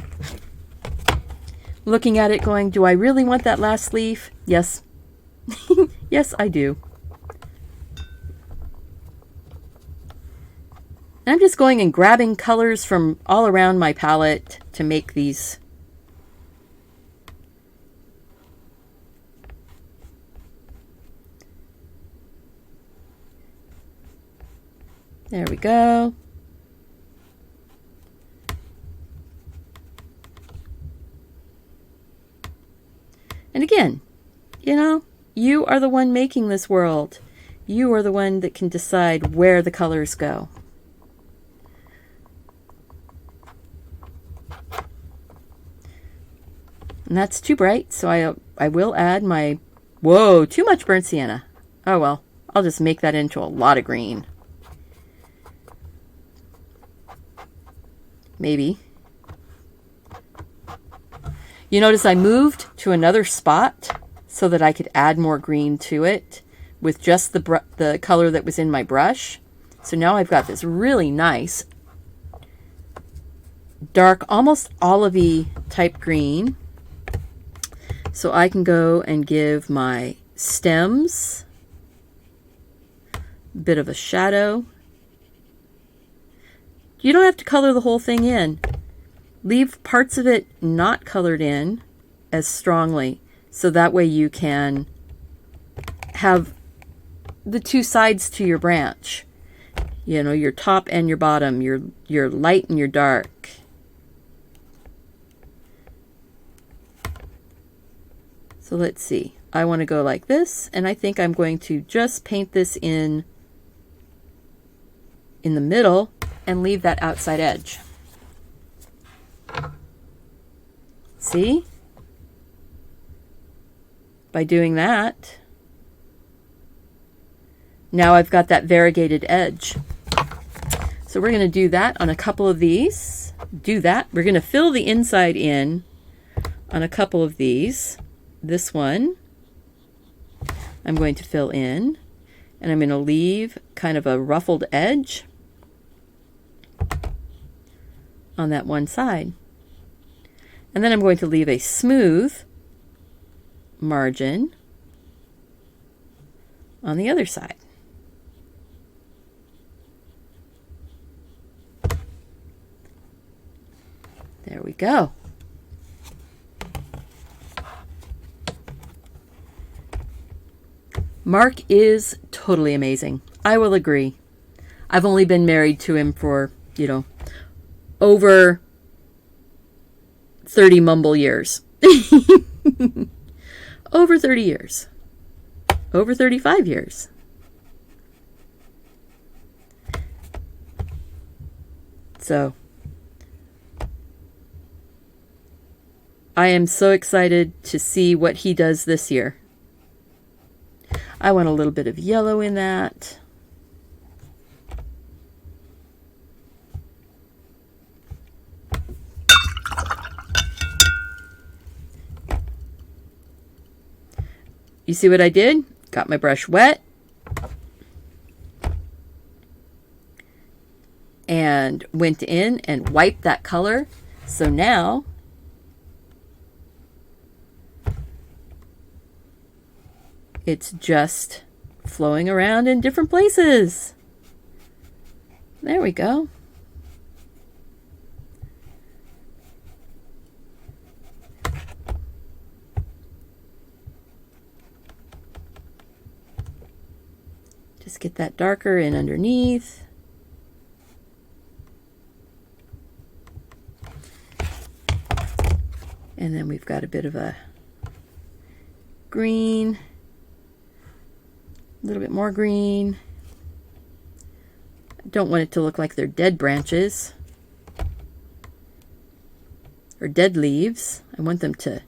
Looking at it going, do I really want that last leaf? Yes. Yes, I do. I'm just going and grabbing colors from all around my palette to make these. There we go. And again, you know, you are the one making this world. You are the one that can decide where the colors go. And that's too bright, so I will add my... Whoa, too much burnt sienna. Oh well, I'll just make that into a lot of green. Maybe. You notice I moved to another spot so that I could add more green to it with just the color that was in my brush. So now I've got this really nice, dark, almost olivey type green. So I can go and give my stems a bit of a shadow. You don't have to color the whole thing in. Leave parts of it not colored in as strongly, so that way you can have the two sides to your branch. You know, your top and your bottom, your light and your dark. So let's see. I want to go like this, and I think I'm going to just paint this in the middle and leave that outside edge. See? By doing that, now I've got that variegated edge. So we're going to do that on a couple of these. Do that. We're going to fill the inside in on a couple of these. This one I'm going to fill in, and I'm going to leave kind of a ruffled edge on that one side. And then I'm going to leave a smooth margin on the other side. There we go. Mark is totally amazing. I will agree. I've only been married to him for, you know, over 30 mumble years. Over 30 years. Over 35 years. So, I am so excited to see what he does this year. I want a little bit of yellow in that. You see what I did? Got my brush wet, and went in and wiped that color. So now it's just flowing around in different places. There we go. Just get that darker in underneath. And then we've got a bit of a green, a little bit more green. I don't want it to look like they're dead branches or dead leaves. I want them to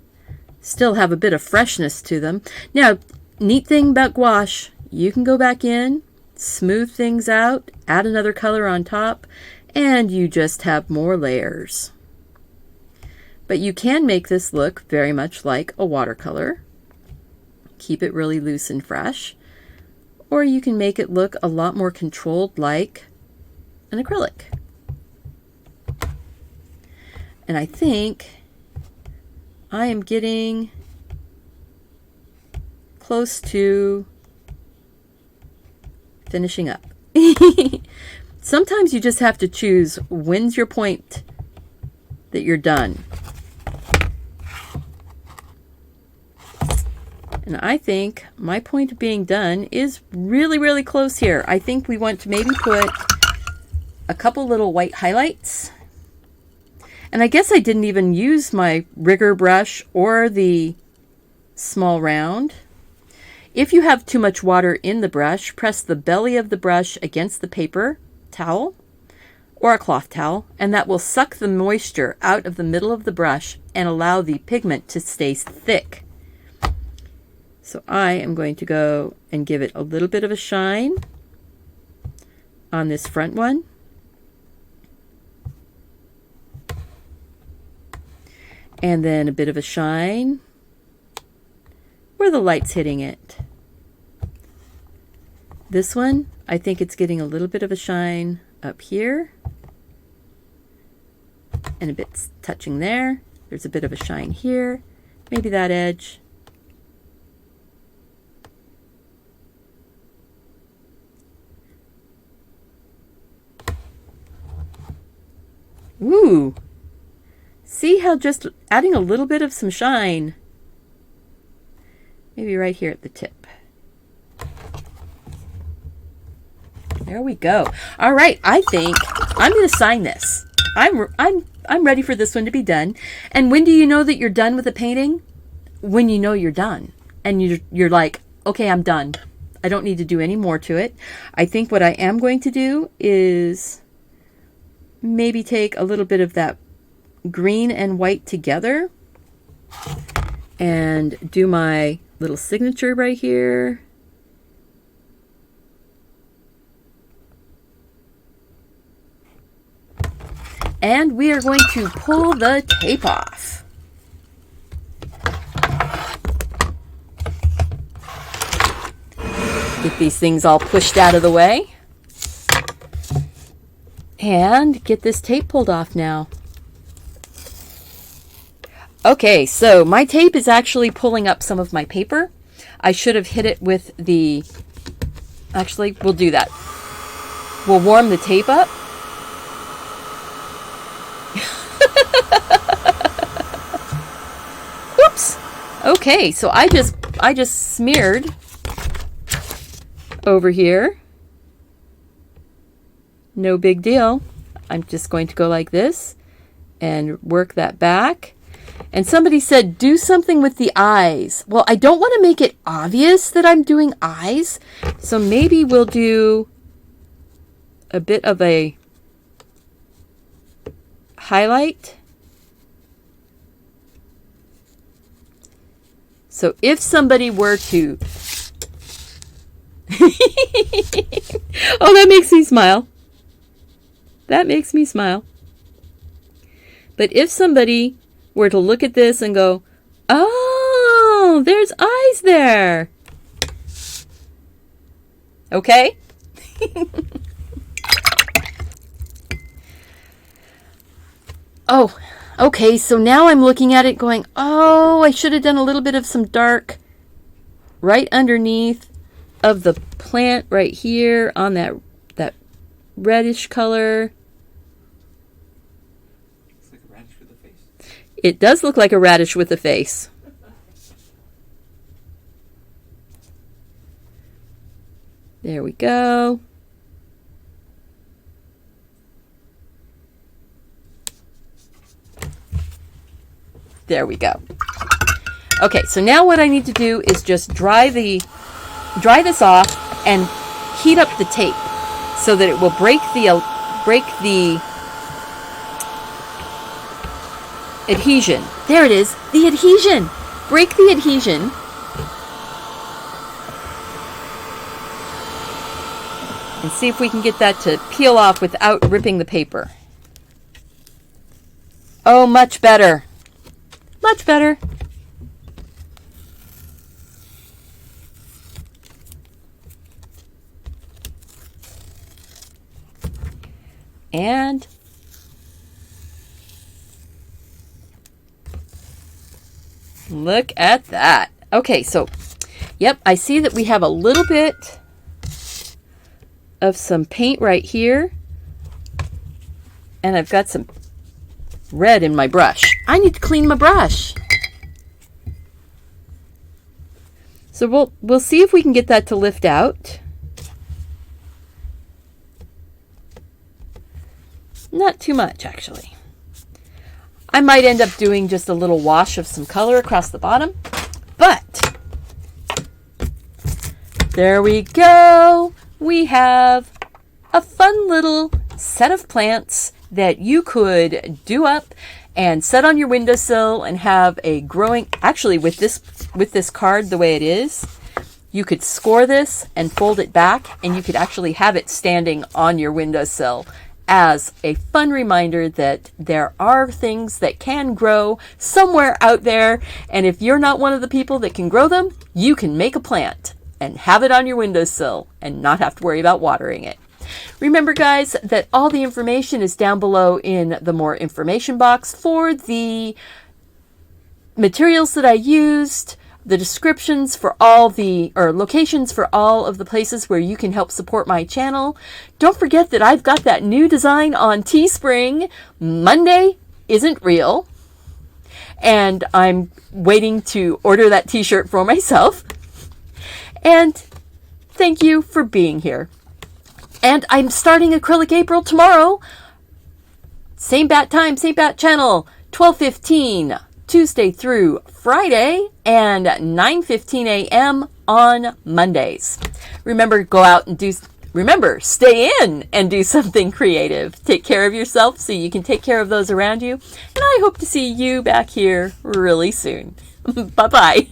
still have a bit of freshness to them. Now, neat thing about gouache, you can go back in, smooth things out, add another color on top, and you just have more layers. But you can make this look very much like a watercolor. Keep it really loose and fresh. Or you can make it look a lot more controlled like an acrylic. And I think I am getting close to finishing up. Sometimes you just have to choose when's your point that you're done. And I think my point of being done is really, really close here. I think we want to maybe put a couple little white highlights. And I guess I didn't even use my rigger brush or the small round. If you have too much water in the brush, press the belly of the brush against the paper towel or a cloth towel, and that will suck the moisture out of the middle of the brush and allow the pigment to stay thick. So I am going to go and give it a little bit of a shine on this front one. And then a bit of a shine where the light's hitting it. This one, I think it's getting a little bit of a shine up here. And a bit touching there. There's a bit of a shine here. Maybe that edge. Ooh, see how just adding a little bit of some shine, maybe right here at the tip. There we go. All right, I think I'm going to sign this. I'm ready for this one to be done. And when do you know that you're done with the painting? When you know you're done, and you're like, okay, I'm done. I don't need to do any more to it. I think what I am going to do is maybe take a little bit of that green and white together and do my little signature right here. And we are going to pull the tape off. Get these things all pushed out of the way. And get this tape pulled off now. Okay, so my tape is actually pulling up some of my paper. I should have hit it with the... Actually, we'll do that. We'll warm the tape up. Whoops. Okay, so I just smeared over here. No big deal. I'm just going to go like this and work that back. And somebody said, do something with the eyes. Well, I don't want to make it obvious that I'm doing eyes. So maybe we'll do a bit of a highlight. So if somebody were to... Oh, that makes me smile. That makes me smile. But if somebody were to look at this and go, oh, there's eyes there. Okay? Oh, okay, so now I'm looking at it going, oh, I should have done a little bit of some dark right underneath of the plant right here on that reddish color. Looks like a radish with a face. It does look like a radish with a face. There we go. There we go. Okay, so now what I need to do is just dry this off and heat up the tape so that it will break the adhesion. There it is, the adhesion. Break the adhesion. And see if we can get that to peel off without ripping the paper. Oh, much better. Much better. And look at that. Okay, so, yep, I see that we have a little bit of some paint right here. And I've got some red in my brush. I need to clean my brush. So we'll see if we can get that to lift out. Not too much, actually. I might end up doing just a little wash of some color across the bottom, but there we go. We have a fun little set of plants that you could do up and set on your windowsill and have a growing, actually with this card the way it is, you could score this and fold it back and you could actually have it standing on your windowsill as a fun reminder that there are things that can grow somewhere out there, and if you're not one of the people that can grow them, you can make a plant and have it on your windowsill and not have to worry about watering it. Remember, guys, that all the information is down below in the more information box for the materials that I used, the descriptions for locations for all of the places where you can help support my channel. Don't forget that I've got that new design on Teespring. Monday isn't real. And I'm waiting to order that t-shirt for myself. And thank you for being here. And I'm starting Acrylic April tomorrow. Same bat time, same bat channel, 12:15. Tuesday through Friday and 9:15 a.m. on Mondays. Remember, stay in and do something creative. Take care of yourself so you can take care of those around you. And I hope to see you back here really soon. Bye-bye.